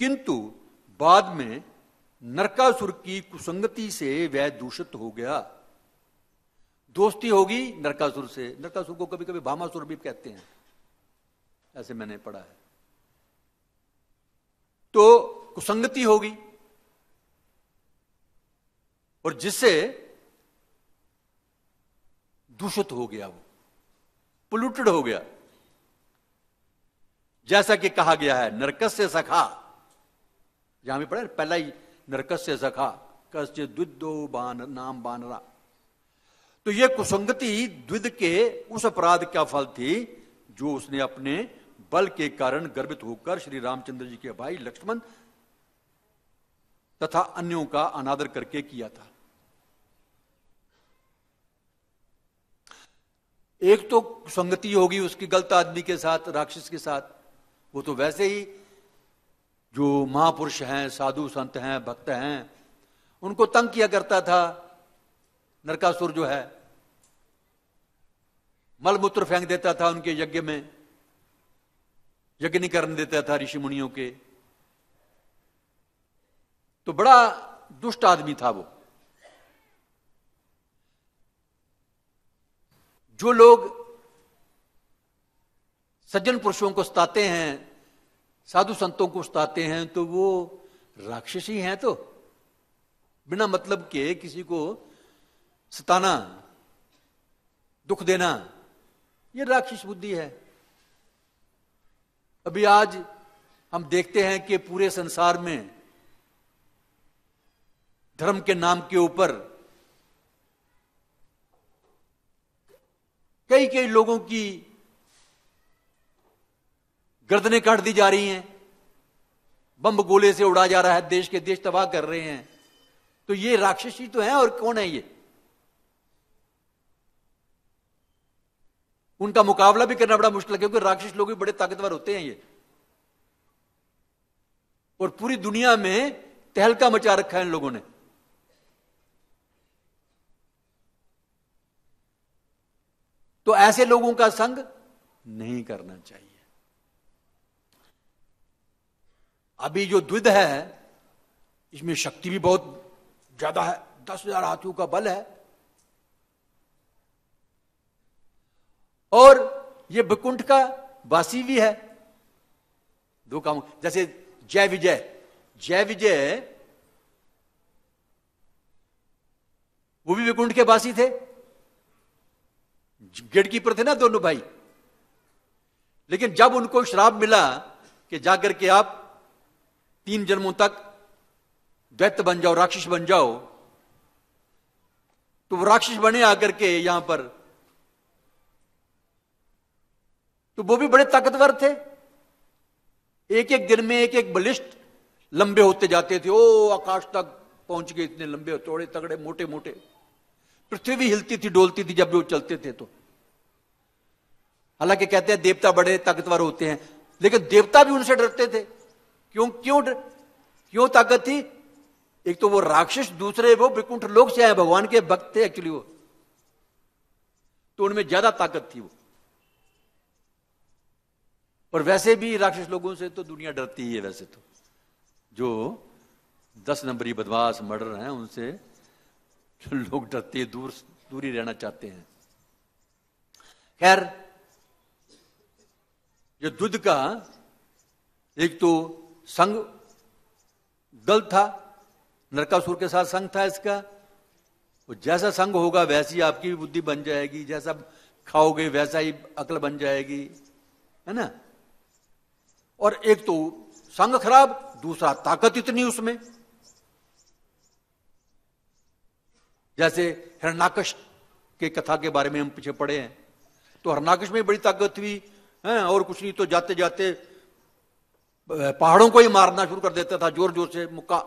S1: किंतु बाद में नरकासुर की कुसंगति से वह दूषित हो गया। दोस्ती होगी नरकासुर से। नरकासुर को कभी कभी भामासुर भी कहते हैं, ऐसे मैंने पढ़ा है। तो कुसंगति होगी और जिससे दूषित हो गया, वो पोल्यूटेड हो गया। जैसा कि कहा गया है, नरकस्य सखा, यहां भी पढ़ा पहला ही, नरकस्य सखा कस्य द्विदो नाम बानरा। तो यह कुसंगति द्विद के उस अपराध का फल थी जो उसने अपने बल के कारण गर्वित होकर श्री रामचंद्र जी के भाई लक्ष्मण तथा अन्यों का अनादर करके किया था। एक तो संगति होगी उसकी गलत आदमी के साथ, राक्षस के साथ। वो तो वैसे ही जो महापुरुष हैं, साधु संत हैं, भक्त हैं, उनको तंग किया करता था नरकासुर जो है। मलमूत्र फेंक देता था उनके यज्ञ में, यज्ञ नहीं करने देता था ऋषि मुनियों के। तो बड़ा दुष्ट आदमी था वो। जो लोग सज्जन पुरुषों को सताते हैं, साधु संतों को सताते हैं, तो वो राक्षसी हैं। तो बिना मतलब के किसी को सताना, दुख देना, ये राक्षस बुद्धि है। अभी आज हम देखते हैं कि पूरे संसार में धर्म के नाम के ऊपर कई कई लोगों की गर्दनें काट दी जा रही हैं, बम गोले से उड़ा जा रहा है, देश के देश तबाह कर रहे हैं। तो ये राक्षसी तो हैं, और कौन है ये? उनका मुकाबला भी करना बड़ा मुश्किल है, क्योंकि राक्षस लोग भी बड़े ताकतवर होते हैं ये, और पूरी दुनिया में तहलका मचा रखा है इन लोगों ने। तो ऐसे लोगों का संग नहीं करना चाहिए। अभी जो द्विध है इसमें शक्ति भी बहुत ज्यादा है, 10,000 हाथियों का बल है। और ये विकुंठ का वासी भी है। दो काम, जैसे जय विजय वो भी विकुंठ के वासी थे, गेटकीपर थे ना दोनों भाई। लेकिन जब उनको श्राप मिला कि जाकर के आप 3 जन्मों तक दैत्य बन जाओ, राक्षस बन जाओ, तो वो राक्षस बने आकर के यहां पर, तो वो भी बड़े ताकतवर थे। एक एक दिन में एक एक बलिष्ठ लंबे होते जाते थे। ओ आकाश तक पहुंच गए, इतने लंबे चौड़े तगड़े मोटे मोटे। पृथ्वी भी हिलती थी डोलती थी जब वो चलते थे। तो हालांकि कहते हैं देवता बड़े ताकतवर होते हैं, लेकिन देवता भी उनसे डरते थे। क्यों ताकत थी? एक तो वो राक्षस, दूसरे वो विकुंठ लोक से आए, भगवान के भक्त थे एक्चुअली वो, तो उनमें ज्यादा ताकत थी वो। और वैसे भी राक्षस लोगों से तो दुनिया डरती ही है। वैसे तो जो 10 नंबरी बदमाश मर्डर हैं उनसे लोग डरते, दूर ही रहना चाहते हैं। खैर, जो द्विध का एक तो संग दल था, नरकासुर के साथ संग था इसका। वो जैसा संग होगा वैसी आपकी भी बुद्धि बन जाएगी, जैसा खाओगे वैसा ही अकल बन जाएगी, है ना। और एक तो संग खराब, दूसरा ताकत इतनी उसमें। जैसे हिरण्याकश के कथा के बारे में हम पीछे पढ़े हैं, तो हिरण्याकश में बड़ी ताकत हुई है, और कुछ नहीं तो जाते जाते पहाड़ों को ही मारना शुरू कर देता था, जोर जोर से मुक्का,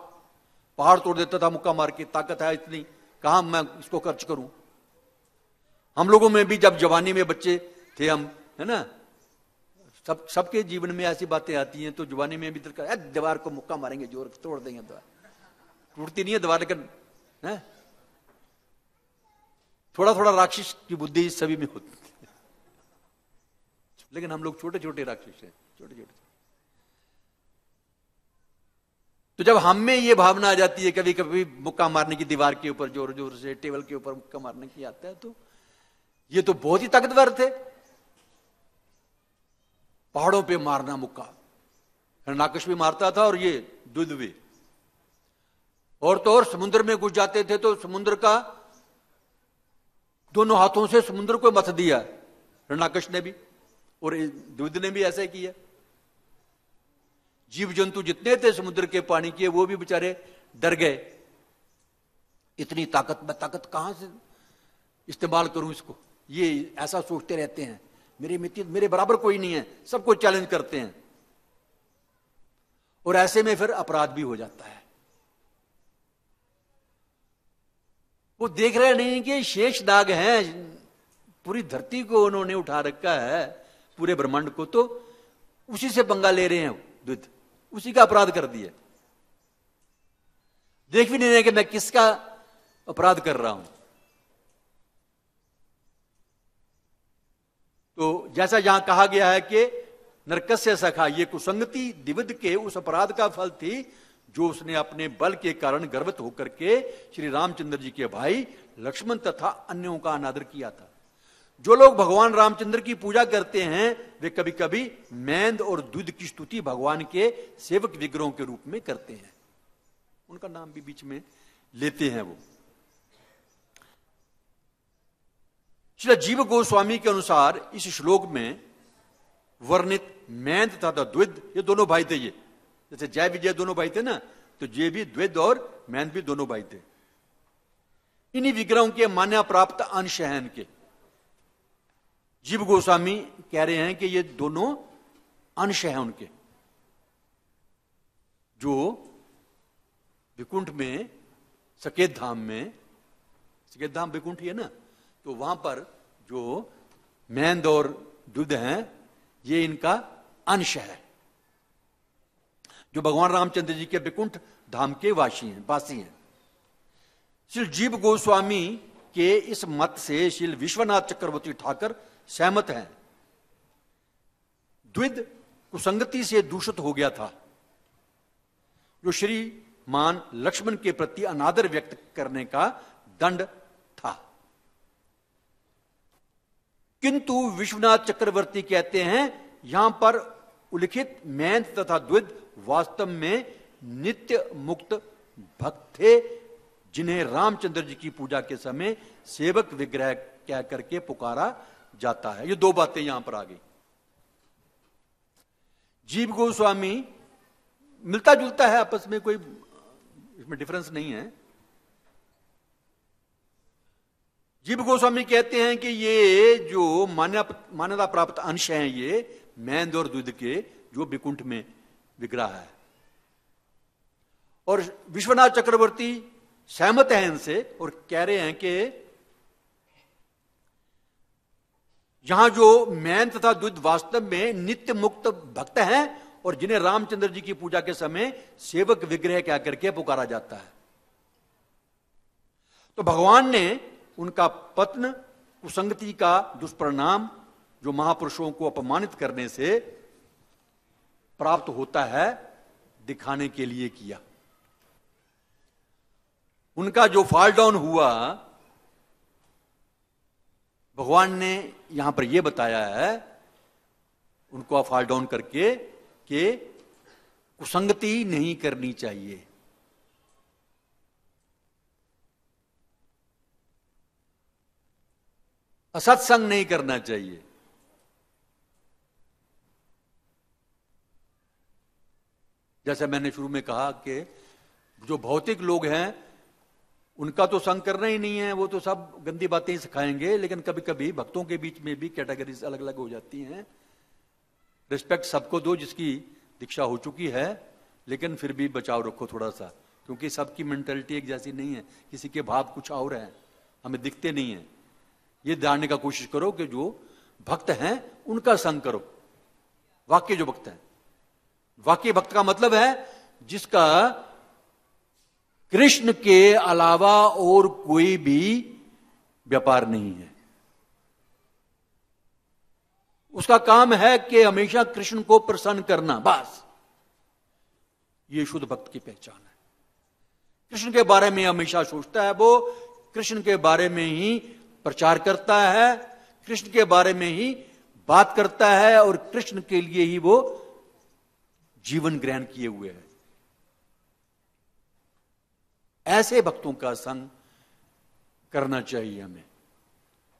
S1: पहाड़ तोड़ देता था मुक्का मार के। ताकत है इतनी, कहां मैं इसको खर्च करूं। हम लोगों में भी जब जवानी में बच्चे थे हम, है ना, सबके जीवन में ऐसी बातें आती हैं। तो जवानी में भी दिल कर दीवार को मुक्का मारेंगे, जोर तोड़ देंगे दीवार। टूटती नहीं है दीवार, लेकिन है थोड़ा थोड़ा राक्षस की बुद्धि सभी में होती है। लेकिन हम लोग छोटे छोटे राक्षस हैं, छोटे छोटे। तो जब हम में ये भावना आ जाती है कभी कभी मुक्का मारने की, दीवार के ऊपर जोर जोर से, टेबल के ऊपर मुक्का मारने की आता है, तो ये तो बहुत ही ताकतवर थे। पहाड़ों पे मारना मुक्का, हिरण्याकश भी मारता था और ये द्विध भी। और तो और समुद्र में घुस जाते थे तो समुद्र का दोनों हाथों से समुद्र को मथ दिया हिरण्याकश ने भी, और द्विध ने भी ऐसा किया। जीव जंतु जितने थे समुद्र के पानी के, वो भी बेचारे डर गए। इतनी ताकत, मैं ताकत कहां से इस्तेमाल करूं इसको, ये ऐसा सोचते रहते हैं। मेरे मित्र, मेरे बराबर कोई नहीं है, सबको चैलेंज करते हैं। और ऐसे में फिर अपराध भी हो जाता है। वो देख रहे नहीं कि शेष नाग हैं, पूरी धरती को उन्होंने उठा रखा है, पूरे ब्रह्मांड को, तो उसी से पंगा ले रहे हैं द्विध, उसी का अपराध कर दिया। देख भी नहीं रहे कि मैं किसका अपराध कर रहा हूं। तो जैसा यहां कहा गया है कि नरकस्य सखा, ये कुसंगति द्विध के उस अपराध का फल थी जो उसने अपने बल के कारण गर्वित होकर के श्री रामचंद्र जी के भाई लक्ष्मण तथा अन्यों का अनादर किया था। जो लोग भगवान रामचंद्र की पूजा करते हैं वे कभी कभी मैंद और द्विध की स्तुति भगवान के सेवक विग्रहों के रूप में करते हैं, उनका नाम भी बीच में लेते हैं वो। श्री जीव गोस्वामी के अनुसार इस श्लोक में वर्णित मैंद तथा द्विध, ये दोनों भाई थे। ये जैसे जय विजय दोनों भाई थे ना, तो ये भी द्विध और मैंद भी दोनों भाई थे। इन्हीं विग्रहों के मान्य प्राप्त अंश हैं इनके। जीव गोस्वामी कह रहे हैं कि ये दोनों अंश हैं उनके, जो विकुंठ में सकेत धाम में, सकेत धाम विकुंठ ही है ना, तो वहां पर जो मैंद और द्विध हैं ये इनका अंश है, जो भगवान रामचंद्र जी के विकुंठ धाम के वासी हैं। श्री जीव गोस्वामी के इस मत से श्री विश्वनाथ चक्रवर्ती ठाकुर सहमत हैं। द्विध कुसंगति से दूषित हो गया था, जो श्रीमान लक्ष्मण के प्रति अनादर व्यक्त करने का दंड था। किंतु विश्वनाथ चक्रवर्ती कहते हैं यहां पर उल्लिखित मैंद तथा द्विध वास्तव में नित्य मुक्त भक्त थे, जिन्हें रामचंद्र जी की पूजा के समय सेवक विग्रह कह करके पुकारा जाता है। ये दो बातें यहां पर आ गई। जीव गोस्वामी मिलता जुलता है आपस में, कोई इसमें डिफरेंस नहीं है। जीव गोस्वामी कहते हैं कि ये जो मान्यता प्राप्त अंश हैं, ये मैंद और द्विध के जो विकुंठ में विग्रह है, और विश्वनाथ चक्रवर्ती सहमत हैं इनसे और कह रहे हैं कि यहां जो मैंद तथा द्विध वास्तव में नित्य मुक्त भक्त हैं और जिन्हें रामचंद्र जी की पूजा के समय सेवक विग्रह कह करके पुकारा जाता है। तो भगवान ने उनका पतन, कुसंगति का दुष्परिणाम जो महापुरुषों को अपमानित करने से प्राप्त होता है, दिखाने के लिए किया। उनका जो फॉल डाउन हुआ, भगवान ने यहां पर यह बताया है उनको फॉल डाउन करके कि कुसंगति नहीं करनी चाहिए। असत्संग नहीं करना चाहिए। जैसे मैंने शुरू में कहा कि जो भौतिक लोग हैं उनका तो संग करना ही नहीं है, वो तो सब गंदी बातें ही सिखाएंगे, लेकिन कभी कभी भक्तों के बीच में भी कैटेगरीज अलग अलग हो जाती हैं। रिस्पेक्ट सबको दो जिसकी दीक्षा हो चुकी है, लेकिन फिर भी बचाव रखो थोड़ा सा, क्योंकि सबकी मेंटेलिटी एक जैसी नहीं है, किसी के भाव कुछ और हैं, हमें दिखते नहीं है। ये जानने का कोशिश करो कि जो भक्त हैं उनका संग करो। वाक्य जो भक्त हैं, वाक्य भक्त का मतलब है जिसका कृष्ण के अलावा और कोई भी व्यापार नहीं है। उसका काम है कि हमेशा कृष्ण को प्रसन्न करना, बस। ये शुद्ध भक्त की पहचान है। कृष्ण के बारे में हमेशा सोचता है, वो कृष्ण के बारे में ही प्रचार करता है, कृष्ण के बारे में ही बात करता है और कृष्ण के लिए ही वो जीवन ग्रहण किए हुए है। ऐसे भक्तों का संग करना चाहिए हमें।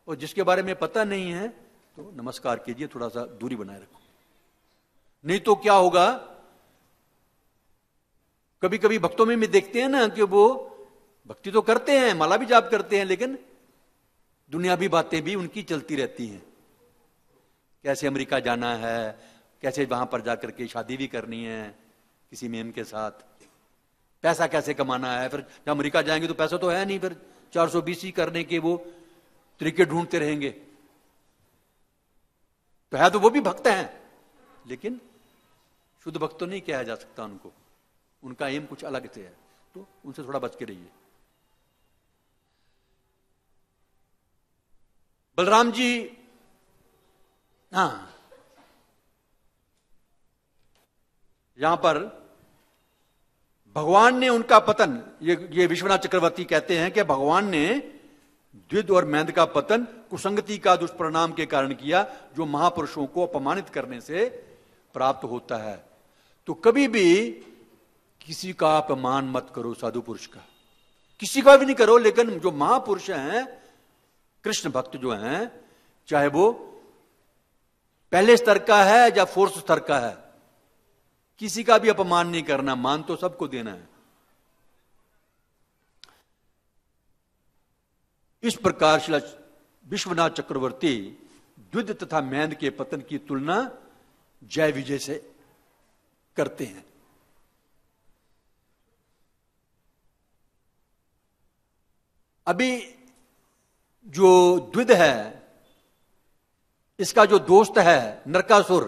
S1: और जिसके बारे में पता नहीं है तो नमस्कार कीजिए, थोड़ा सा दूरी बनाए रखो। नहीं तो क्या होगा, कभी कभी भक्तों में देखते हैं ना कि वो भक्ति तो करते हैं, माला भी जाप करते हैं, लेकिन दुनियावी बातें भी उनकी चलती रहती हैं। कैसे अमेरिका जाना है, कैसे वहां पर जाकर के शादी भी करनी है किसी मेम के साथ, पैसा कैसे कमाना है। फिर जब अमेरिका जाएंगे तो पैसा तो है नहीं, फिर 420 करने के वो तरीके ढूंढते रहेंगे। तो है तो वो भी भक्त हैं, लेकिन शुद्ध भक्त तो नहीं कहा जा सकता उनको, उनका एम कुछ अलग से है, तो उनसे थोड़ा बच के रहिए। बलराम जी, हाँ, यहां पर भगवान ने उनका पतन, ये विश्वनाथ चक्रवर्ती कहते हैं कि भगवान ने द्विध और मैंद का पतन कुसंगति का दुष्परिणाम के कारण किया, जो महापुरुषों को अपमानित करने से प्राप्त होता है। तो कभी भी किसी का अपमान मत करो, साधु पुरुष का किसी का भी नहीं करो, लेकिन जो महापुरुष हैं, कृष्ण भक्त जो हैं, चाहे वो पहले स्तर का है या फोर्थ स्तर का है, किसी का भी अपमान नहीं करना, मान तो सबको देना है। इस प्रकार श्री विश्वनाथ चक्रवर्ती द्विध तथा मैंद के पतन की तुलना जय विजय से करते हैं। अभी जो द्विध है, इसका जो दोस्त है नरकासुर,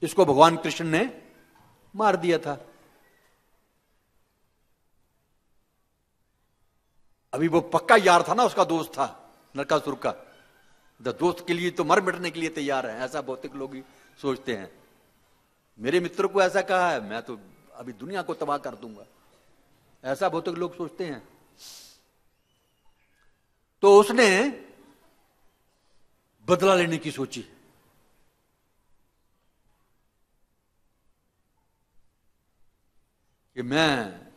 S1: इसको भगवान कृष्ण ने मार दिया था। अभी वो पक्का यार था ना, उसका दोस्त था नरकासुर का, दोस्त के लिए तो मर मिटने के लिए तैयार है, ऐसा भौतिक लोग ही सोचते हैं। मेरे मित्र को ऐसा कहा है, मैं तो अभी दुनिया को तबाह कर दूंगा, ऐसा भौतिक लोग सोचते हैं। तो उसने बदला लेने की सोची। कि मैं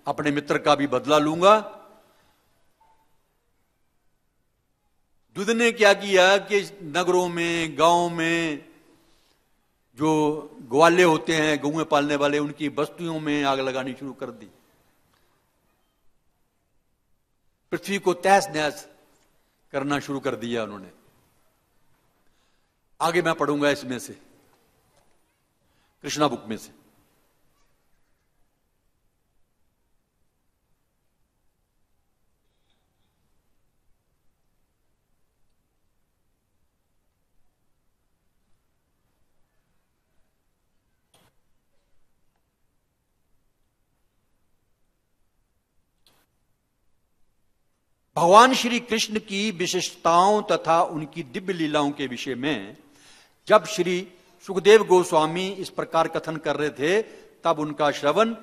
S1: अपने मित्र का भी बदला लूंगा। दुध ने क्या किया कि नगरों में, गांव में जो ग्वाले होते हैं, गौएं पालने वाले, उनकी बस्तियों में आग लगानी शुरू कर दी। पृथ्वी को तहस नहस करना शुरू कर दिया उन्होंने। आगे मैं पढ़ूंगा इसमें से, कृष्णा बुक में से। भगवान श्री कृष्ण की विशिष्टताओं तथा उनकी दिव्य लीलाओं के विषय में जब श्री सुखदेव गोस्वामी इस प्रकार कथन कर रहे थे, तब उनका श्रवण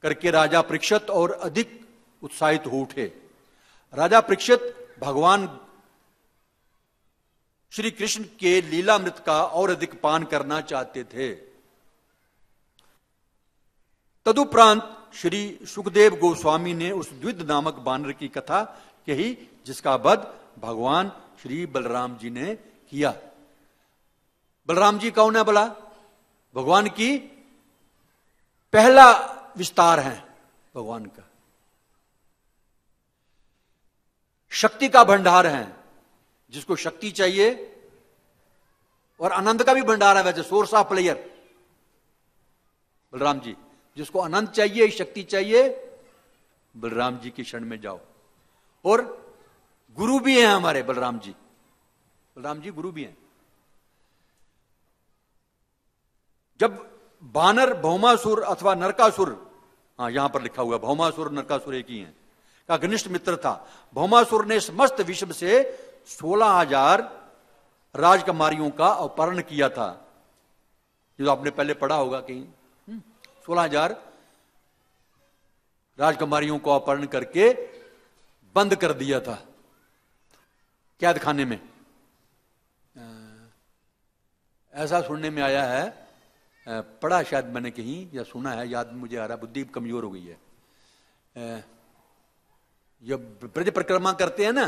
S1: करके राजा परीक्षित और अधिक उत्साहित हो उठे। राजा परीक्षित भगवान श्री कृष्ण के लीलामृत का और अधिक पान करना चाहते थे। तदुपरांत श्री सुखदेव गोस्वामी ने उस द्विद नामक बानर की कथा कही, जिसका वध भगवान श्री बलराम जी ने किया। बलराम जी कौन है भला? भगवान की पहला विस्तार है भगवान का, शक्ति का भंडार है। जिसको शक्ति चाहिए, और आनंद का भी भंडार है वैसे, source of player Balram ji. जिसको आनंद चाहिए, शक्ति चाहिए, बलराम जी की शरण में जाओ। और गुरु भी हैं हमारे बलराम जी। बलराम जी गुरु भी हैं। जब बानर भौमासुर अथवा नरकासुर, हाँ यहां पर लिखा हुआ भौमासुर नरकासुर एक ही है, का घनिष्ठ मित्र था। भौमासुर ने समस्त विश्व से 16,000 राजकुमारियों का अपहरण किया था। जो आपने पहले पढ़ा होगा कहीं, 16,000 राजकुमारियों को अपहरण करके बंद कर दिया था कैद खाने में। ऐसा सुनने में आया है, पढ़ा शायद मैंने कहीं या सुना है, याद मुझे आ रहा, बुद्धि कमजोर हो गई है। ये ब्रज परिक्रमा करते हैं ना,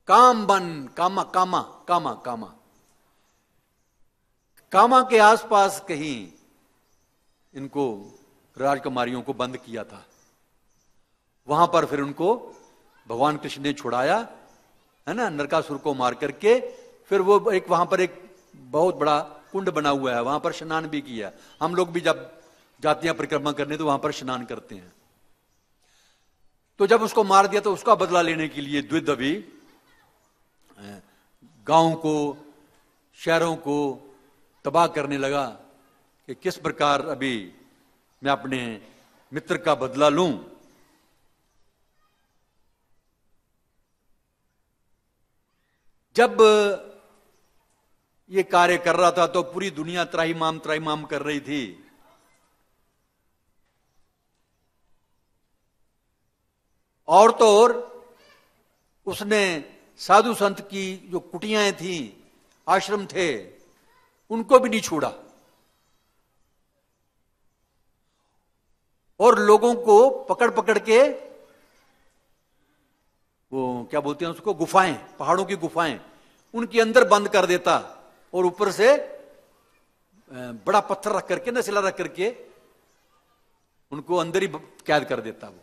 S1: काम बन कामा कामा कामा कामा कामा के आसपास कहीं इनको राजकुमारियों को बंद किया था। वहां पर फिर उनको भगवान कृष्ण ने छुड़ाया, है ना, नरकासुर को मार करके। फिर वो एक वहां पर एक बहुत बड़ा कुंड बना हुआ है, वहां पर स्नान भी किया। हम लोग भी जब जाते हैं परिक्रमा करने तो वहां पर स्नान करते हैं। तो जब उसको मार दिया तो उसका बदला लेने के लिए द्विद अभी गांव को, शहरों को तबाह करने लगा कि किस प्रकार अभी मैं अपने मित्र का बदला लूं। जब ये कार्य कर रहा था तो पूरी दुनिया त्राहिमाम कर रही थी। और तो और उसने साधु संत की जो कुटियां थी, आश्रम थे, उनको भी नहीं छोड़ा। और लोगों को पकड़ पकड़ के, वो क्या बोलते हैं उसको, गुफाएं, पहाड़ों की गुफाएं, उनके अंदर बंद कर देता। और ऊपर से बड़ा पत्थर रख करके, नशीला रख करके उनको अंदर ही कैद कर देता। वो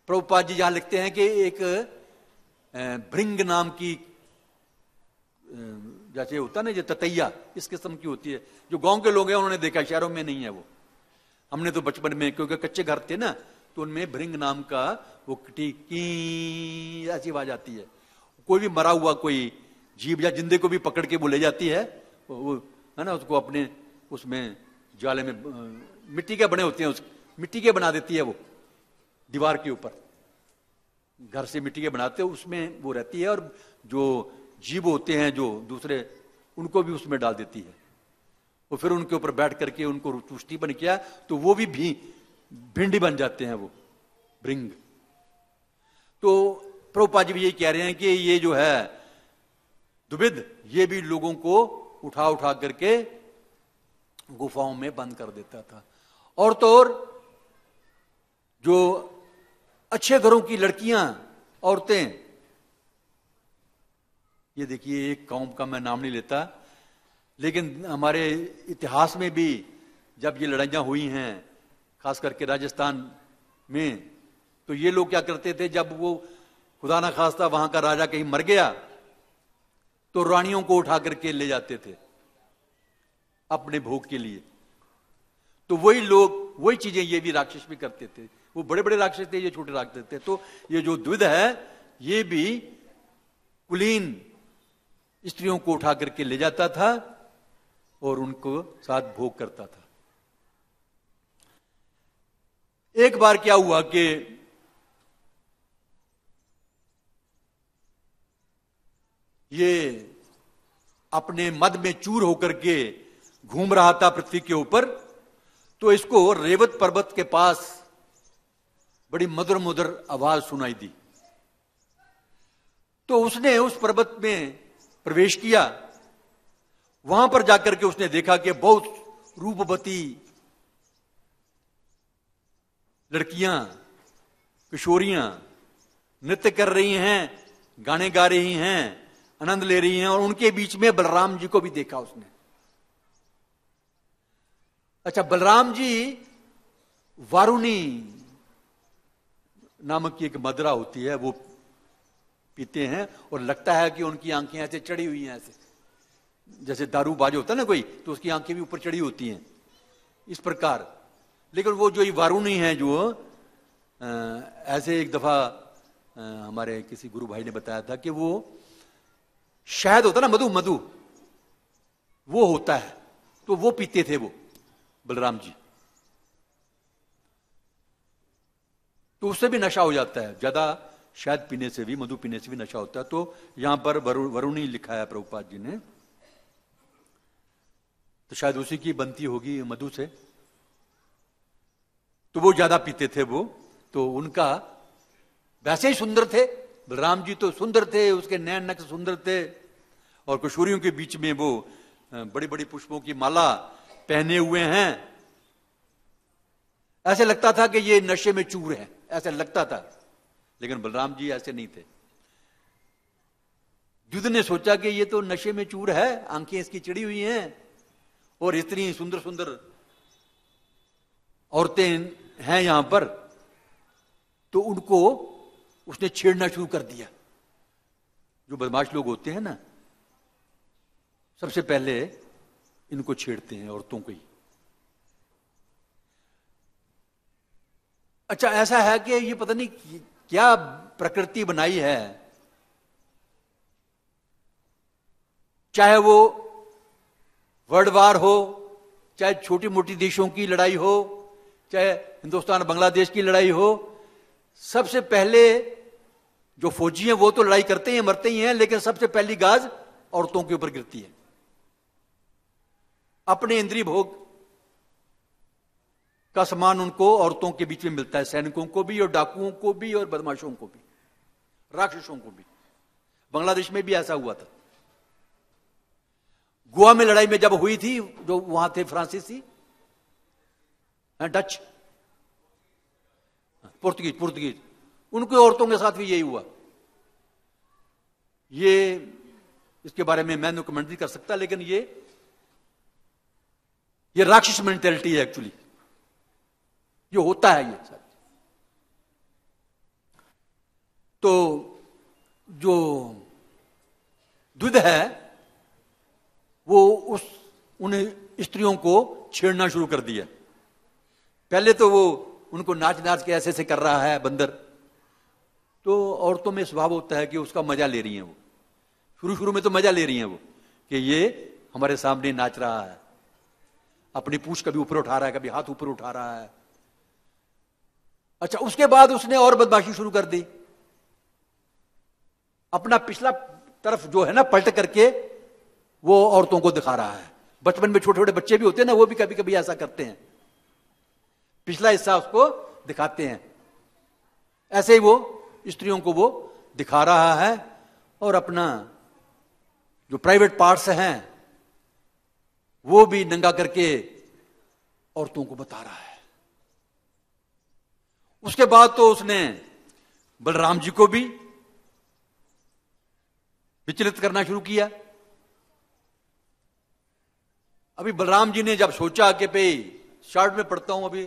S1: प्रभुपाद जी जहां लिखते हैं कि एक भृंग नाम की, जैसे होता ना जो ततैया, इस किस्म की होती है, जो गांव के लोग हैं उन्होंने देखा, शहरों में नहीं है वो। हमने तो बचपन में, क्योंकि कच्चे घर थे ना, तो उनमें भृंग नाम का वो की ऐसी आवाज आती है। कोई भी मरा हुआ कोई जीव या जिंदे को भी पकड़ के वो ले जाती है, वो है ना, उसको अपने उसमें जाले में, मिट्टी के बने होते हैं, उस मिट्टी के बना देती है वो, दीवार के ऊपर घर से मिट्टी के बनाते हैं, उसमें वो रहती है। और जो जीव होते हैं जो दूसरे, उनको भी उसमें डाल देती है। और फिर उनके ऊपर बैठ करके उनको तुष्टि बन किया, तो वो भी भिंडी बन जाते हैं, वो भृंग। तो प्रभुपाद जी भी यही कह रहे हैं कि ये जो है दुविध, ये भी लोगों को उठा उठा करके गुफाओं में बंद कर देता था। और तो और जो अच्छे घरों की लड़कियां, औरतें, ये देखिए एक कौम का मैं नाम नहीं लेता, लेकिन हमारे इतिहास में भी जब ये लड़ाइयां हुई हैं, खास करके राजस्थान में, तो ये लोग क्या करते थे, जब वो खुदा ना खास्ता वहां का राजा कहीं मर गया तो रानियों को उठा करके ले जाते थे अपने भोग के लिए। तो वही लोग, वही चीजें ये भी राक्षस भी करते थे। वो बड़े बड़े राक्षस थे, ये छोटे राक्षस थे। तो ये जो द्विध है, ये भी कुलीन स्त्रियों को उठा करके ले जाता था और उनको साथ भोग करता था। एक बार क्या हुआ कि ये अपने मद में चूर होकर के घूम रहा था पृथ्वी के ऊपर, तो इसको रेवत पर्वत के पास बड़ी मधुर मधुर आवाज सुनाई दी। तो उसने उस पर्वत में प्रवेश किया। वहां पर जाकर के उसने देखा कि बहुत रूपवती लड़कियां, किशोरियां नृत्य कर रही हैं, गाने गा रही हैं, आनंद ले रही हैं, और उनके बीच में बलराम जी को भी देखा उसने। अच्छा, बलराम जी वारुणी नामक की एक मदरा होती है, वो पीते हैं, और लगता है कि उनकी आंखें ऐसे चढ़ी हुई हैं, ऐसे जैसे दारूबाज होता है ना कोई, तो उसकी आंखें भी ऊपर चढ़ी होती हैं, इस प्रकार। लेकिन वो जो वारुणी है, जो ऐसे एक दफा हमारे किसी गुरु भाई ने बताया था कि वो शहद होता ना, मधु, मधु वो होता है, तो वो पीते थे वो बलराम जी। तो उससे भी नशा हो जाता है, ज्यादा शहद पीने से भी, मधु पीने से भी नशा होता है। तो यहां पर वरुणी लिखा है प्रभुपाद जी ने, तो शायद उसी की बनती होगी मधु से। तो वो ज्यादा पीते थे वो, तो उनका वैसे ही सुंदर थे बलराम जी, तो सुंदर थे, उसके नैन नक्श सुंदर थे, और किशोरियों के बीच में वो बड़ी बड़ी पुष्पों की माला पहने हुए हैं। ऐसे लगता था कि ये नशे में चूर है, ऐसा लगता था। लेकिन बलराम जी ऐसे नहीं थे। युद्ध ने सोचा कि ये तो नशे में चूर है, आंखें इसकी चिड़ी हुई हैं, और इतनी सुंदर सुंदर औरतें हैं यहां पर, तो उनको उसने छेड़ना शुरू कर दिया। जो बदमाश लोग होते हैं ना, सबसे पहले इनको छेड़ते हैं, औरतों को ही। अच्छा, ऐसा है कि ये पता नहीं क्या प्रकृति बनाई है, चाहे वो वर्ल्ड वार हो, चाहे छोटी मोटी देशों की लड़ाई हो, चाहे हिंदुस्तान बांग्लादेश की लड़ाई हो, सबसे पहले जो फौजी हैं वो तो लड़ाई करते हैं, मरते ही हैं, लेकिन सबसे पहली गाज औरतों के ऊपर गिरती है। अपने इंद्रिय भोग का सामान उनको औरतों के बीच में मिलता है, सैनिकों को भी, और डाकुओं को भी, और बदमाशों को भी, राक्षसों को भी। बांग्लादेश में भी ऐसा हुआ था। गोवा में लड़ाई में जब हुई थी, जो वहां थे फ्रांसीसी, डच, पुर्तगीज, उनकी औरतों के साथ भी यही हुआ। ये इसके बारे में मैं कमेंट नहीं कर सकता, लेकिन ये राक्षस मेंटेलिटी है एक्चुअली, ये होता है ये सब। तो जो द्विध है वो उन स्त्रियों को छेड़ना शुरू कर दिया। पहले तो वो उनको नाच नाच के ऐसे कर रहा है बंदर, तो औरतों में स्वभाव होता है कि उसका मजा ले रही हैं वो, शुरू शुरू में तो मजा ले रही हैं वो कि ये हमारे सामने नाच रहा है, अपनी पूंछ कभी ऊपर उठा रहा है, कभी हाथ ऊपर उठा रहा है। अच्छा, उसके बाद उसने और बदमाशी शुरू कर दी, अपना पिछला तरफ जो है ना पलट करके वो औरतों को दिखा रहा है, बचपन में छोटे छोटे बच्चे भी होते हैं ना, वो भी कभी कभी ऐसा करते हैं, पिछला हिस्सा उसको दिखाते हैं। ऐसे ही वो स्त्रियों को वो दिखा रहा है और अपना जो प्राइवेट पार्ट्स हैं वो भी नंगा करके औरतों को बता रहा है। उसके बाद तो उसने बलराम जी को भी विचलित करना शुरू किया। अभी बलराम जी ने जब सोचा कि भाई शॉर्ट में पढ़ता हूं, अभी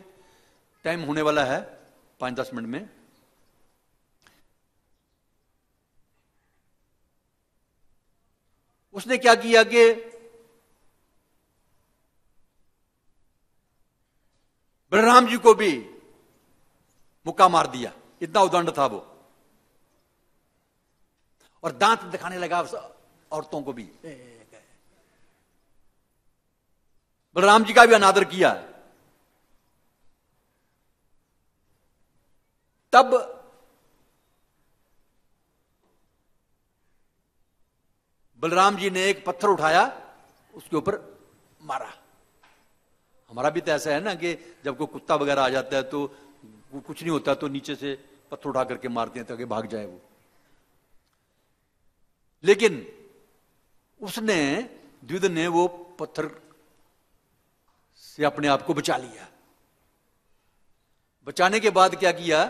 S1: टाइम होने वाला है 5-10 मिनट में, उसने क्या किया कि बलराम जी को भी मुक्का मार दिया, इतना उदंड था वो, और दांत दिखाने लगा औरतों को भी। बलराम जी का भी अनादर किया। तब बलराम जी ने एक पत्थर उठाया, उसके ऊपर मारा। हमारा भी तो ऐसा है ना कि जब कोई कुत्ता वगैरह आ जाता है तो कुछ नहीं होता तो नीचे से पत्थर उठा करके मारते हैं ताकि भाग जाए वो। लेकिन उसने, द्विविद ने वो पत्थर से अपने आप को बचा लिया। बचाने के बाद क्या किया,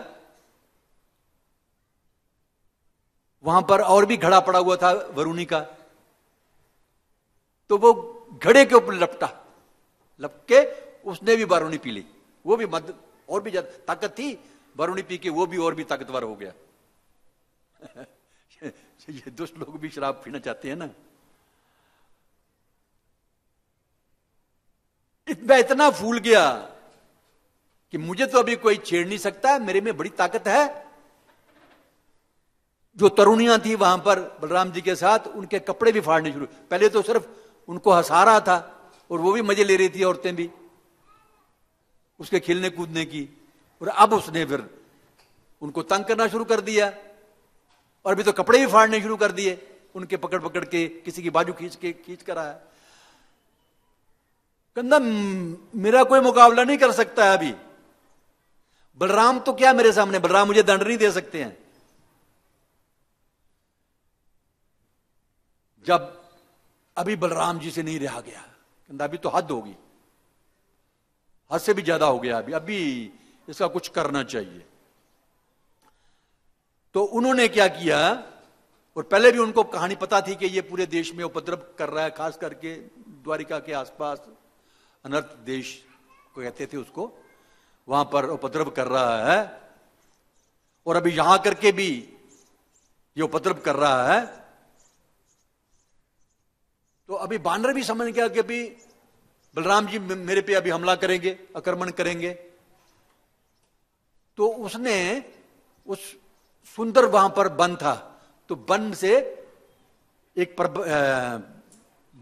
S1: वहां पर और भी घड़ा पड़ा हुआ था वरुणी का, तो वो घड़े के ऊपर लपके उसने भी वरुणी पी ली। वो भी मद और भी ज्यादा ताकत थी, वरुणी पी के वो भी और भी ताकतवर हो गया। ये दुष्ट लोग भी शराब पीना चाहते हैं ना। मैं इतना फूल गया कि मुझे तो अभी कोई छेड़ नहीं सकता, मेरे में बड़ी ताकत है। जो तरुणियां थी वहां पर बलराम जी के साथ, उनके कपड़े भी फाड़ने शुरू। पहले तो सिर्फ उनको हंसा रहा था और वो भी मजे ले रही थी, औरतें भी, उसके खेलने कूदने की। और अब उसने फिर उनको तंग करना शुरू कर दिया और अभी तो कपड़े भी फाड़ने शुरू कर दिए, उनके पकड़ पकड़ के, किसी की बाजू खींच कर आया। कहना मेरा कोई मुकाबला नहीं कर सकता है अभी। बलराम तो क्या मेरे सामने, बलराम मुझे दंड नहीं दे सकते हैं। जब अभी बलराम जी से नहीं रहा गया, कहना अभी तो हद होगी, हद से भी ज्यादा हो गया, अभी इसका कुछ करना चाहिए। तो उन्होंने क्या किया, और पहले भी उनको कहानी पता थी कि ये पूरे देश में उपद्रव कर रहा है, खास करके द्वारिका के आसपास, अनर्थ देश को कहते थे उसको, वहां पर उपद्रव कर रहा है। और अभी यहां करके भी ये उपद्रव कर रहा है। तो अभी बानर भी समझ गया कि अभी बलराम जी मेरे पे अभी हमला करेंगे, आक्रमण करेंगे। तो उसने उस सुंदर, वहां पर वन था, तो वन से एक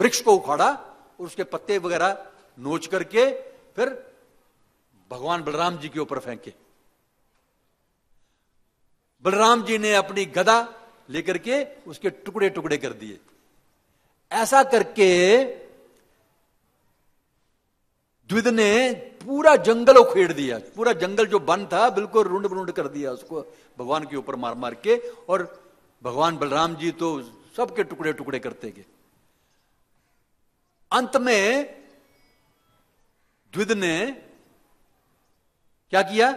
S1: वृक्ष को उखाड़ा और उसके पत्ते वगैरह नोच करके फिर भगवान बलराम जी के ऊपर फेंके। बलराम जी ने अपनी गदा लेकर के उसके टुकड़े टुकड़े कर दिए। ऐसा करके द्विविद ने पूरा जंगल उखेड़ दिया, पूरा जंगल जो वन था बिल्कुल रुंड बुरुंड कर दिया उसको भगवान के ऊपर मार मार के। और भगवान बलराम जी तो सबके टुकड़े टुकड़े करते गए। अंत में द्विविद ने क्या किया,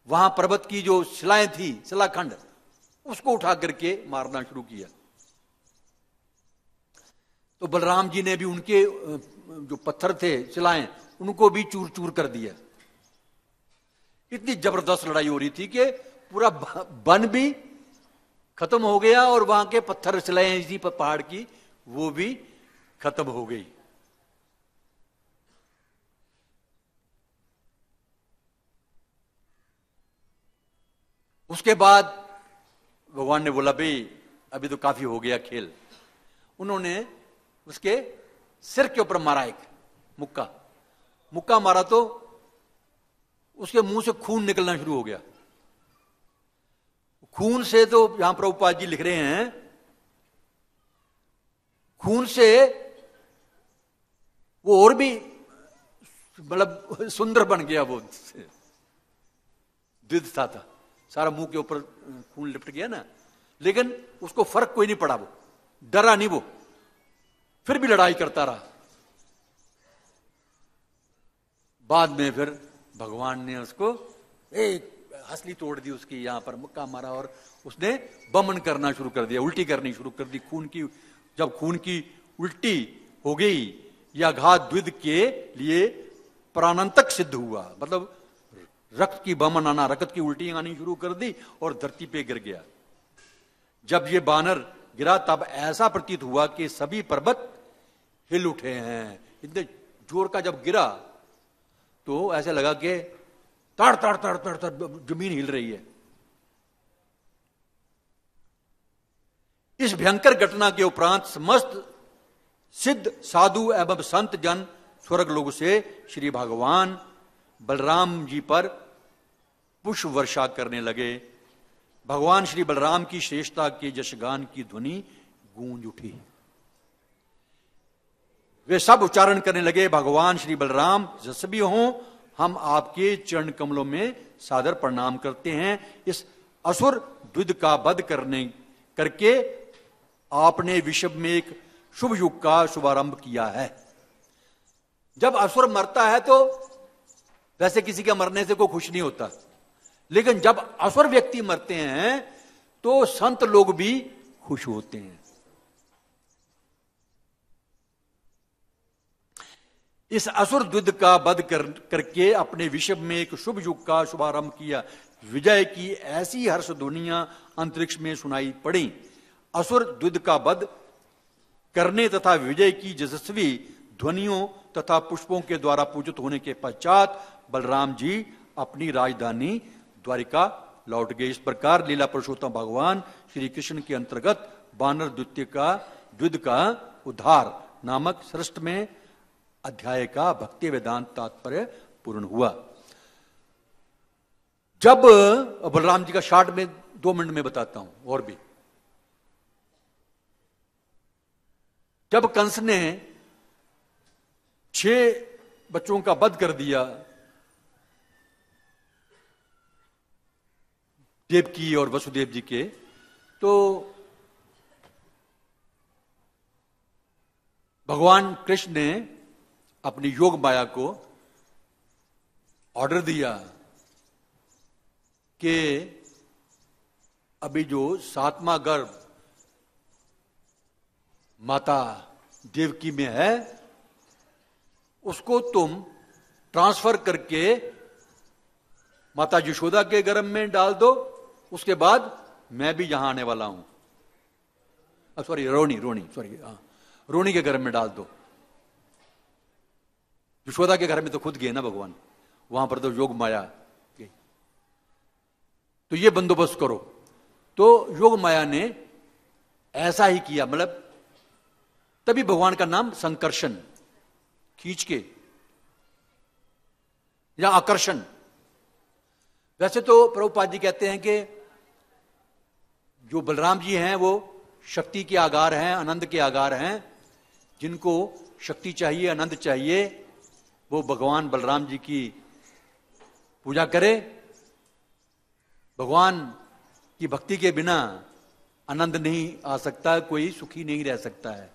S1: वहां पर्वत की जो शिलाएं थी, शिलाखंड, उसको उठा करके मारना शुरू किया। तो बलराम जी ने भी उनके जो पत्थर थे, शिलाएं, उनको भी चूर चूर कर दिया। इतनी जबरदस्त लड़ाई हो रही थी कि पूरा वन भी खत्म हो गया और वहां के पत्थर शिलाएं इसी पहाड़ की वो भी खत्म हो गई। उसके बाद भगवान ने बोला भाई अभी तो काफी हो गया खेल। उन्होंने उसके सिर के ऊपर मारा एक मुक्का मारा तो उसके मुंह से खून निकलना शुरू हो गया। खून से तो यहां प्रभुपाद जी लिख रहे हैं, खून से वो और भी मतलब सुंदर बन गया, वो द्विध था, सारा मुंह के ऊपर खून लिपट गया ना, लेकिन उसको फर्क कोई नहीं पड़ा, वो डरा नहीं, वो फिर भी लड़ाई करता रहा। बाद में फिर भगवान ने उसको एक हंसली तोड़ दी, उसकी यहां पर मुक्का मारा और उसने बमन करना शुरू कर दिया, उल्टी करनी शुरू कर दी खून की। जब खून की उल्टी हो गई, यह घात द्विध के लिए प्राणांतक सिद्ध हुआ, मतलब रक्त की बमन आना, रक्त की उल्टी आनी शुरू कर दी और धरती पे गिर गया। जब ये बानर गिरा तब ऐसा प्रतीत हुआ कि सभी पर्वत हिल उठे हैं। इतने जोर का जब गिरा तो ऐसे लगा कि तड़ तड़ तड़ तड़ तड़ जमीन हिल रही है। इस भयंकर घटना के उपरांत समस्त सिद्ध साधु एवं संत जन स्वर्ग लोक से श्री भगवान बलराम जी पर पुष्प वर्षा करने लगे। भगवान श्री बलराम की श्रेष्ठता के जशगान की ध्वनि गूंज उठी। वे सब उच्चारण करने लगे, भगवान श्री बलराम यशस्वी हों, हम आपके चरण कमलों में सादर प्रणाम करते हैं। इस असुर द्विध का वध करके आपने विश्व में एक शुभ युग का शुभारंभ किया है। जब असुर मरता है तो वैसे किसी के मरने से कोई खुश नहीं होता, लेकिन जब असुर व्यक्ति मरते हैं तो संत लोग भी खुश होते हैं। इस असुर द्विध का वध करके अपने विश्व में एक शुभ युग का शुभारंभ किया। विजय की ऐसी हर्ष ध्वनियां अंतरिक्ष में सुनाई पड़ी। असुर द्विध का वध करने तथा विजय की यशस्वी ध्वनियों तथा पुष्पों के द्वारा पूजित होने के पश्चात बलराम जी अपनी राजधानी द्वारिका लौट गए। इस प्रकार लीला पुरुषोत्तम भगवान श्री कृष्ण के अंतर्गत बानर द्विध का उद्धार नामक श्रेष्ठ में अध्याय का भक्ति वेदांत तात्पर्य पूर्ण हुआ। जब बलराम जी का शार्ट में 2 मिनट में बताता हूं और भी। जब कंस ने 6 बच्चों का वध कर दिया, देवकी और वसुदेव जी के, तो भगवान कृष्ण ने अपनी योग माया को ऑर्डर दिया कि अभी जो 7वां गर्भ माता देवकी में है उसको तुम ट्रांसफर करके माता यशोदा के गर्भ में डाल दो, उसके बाद मैं भी यहां आने वाला हूं। सॉरी रोनी के गर्भ में डाल दो। यशोदा के घर में तो खुद गए ना भगवान, वहां पर तो योग माया गई, तो ये बंदोबस्त करो। तो योग माया ने ऐसा ही किया, मतलब तभी भगवान का नाम संकर्षण, खींच के या आकर्षण। वैसे तो प्रभुपाद जी कहते हैं कि जो बलराम जी हैं वो शक्ति के आगार हैं, आनंद के आगार हैं। जिनको शक्ति चाहिए, आनंद चाहिए, वो भगवान बलराम जी की पूजा करे। भगवान की भक्ति के बिना आनंद नहीं आ सकता, कोई सुखी नहीं रह सकता है।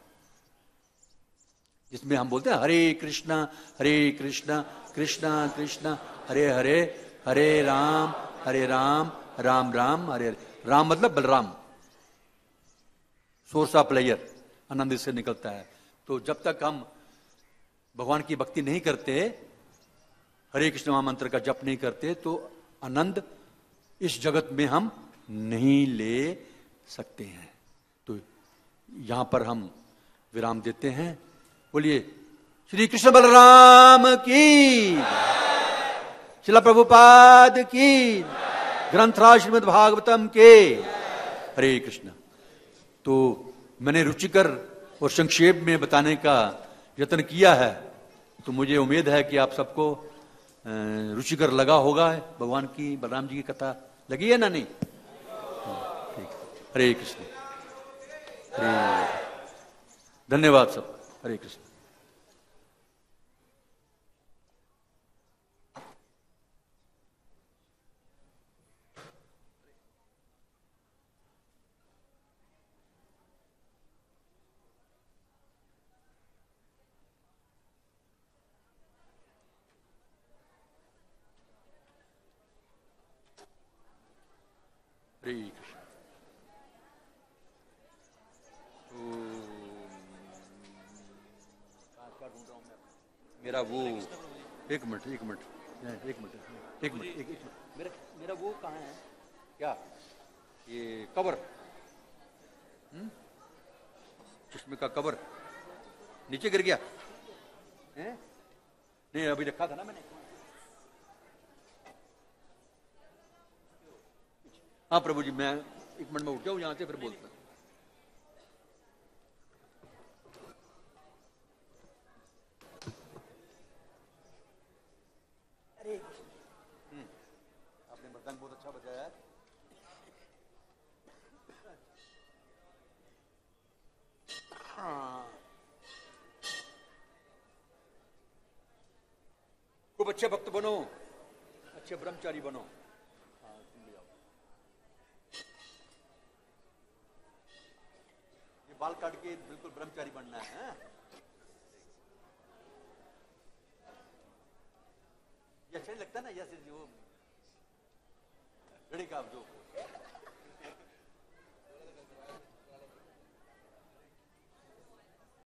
S1: जिसमें हम बोलते हैं हरे कृष्णा कृष्णा कृष्णा हरे हरे, हरे राम राम राम हरे हरे। राम मतलब बलराम, सोर्स ऑफ प्लेयर, आनंद से निकलता है। तो जब तक हम भगवान की भक्ति नहीं करते, हरे कृष्ण महामंत्र का जप नहीं करते, तो आनंद इस जगत में हम नहीं ले सकते हैं। तो यहां पर हम विराम देते हैं। बोलिए श्री कृष्ण बलराम की, श्रील प्रभुपाद की, ग्रंथराज श्रीमद् भागवतम के। हरे कृष्ण। तो मैंने रुचिकर और संक्षेप में बताने का यत्न किया है, तो मुझे उम्मीद है कि आप सबको रुचिकर लगा होगा। भगवान की, बलराम जी की कथा लगी है ना? नहीं? ठीक। हरे कृष्ण। हरे धन्यवाद सब। हरे कृष्ण। हरे कृष्ण। ढूंढ रहा हूं मैं मेरा वो, एक मिनट एक मिनट एक मिनट एक मिनट एक मिनट, मेरा मेरा वो कहाँ है क्या, ये कवर, चश्मे का कवर नीचे गिर गया है? नहीं अभी रखा था ना मैंने। हाँ प्रभु जी, मैं एक मिनट में उठ जाऊं यहां से, फिर बोलता हूं। अरे आपने मृदंग बहुत अच्छा बजाया है। हाँ। खूब अच्छे भक्त बनो, अच्छे ब्रह्मचारी बनो। हाँ सुन लिया। ये बाल काट के बिल्कुल ब्रह्मचारी बनना है। ये अच्छा नहीं लगता ना, जैसे जो लड़े का जो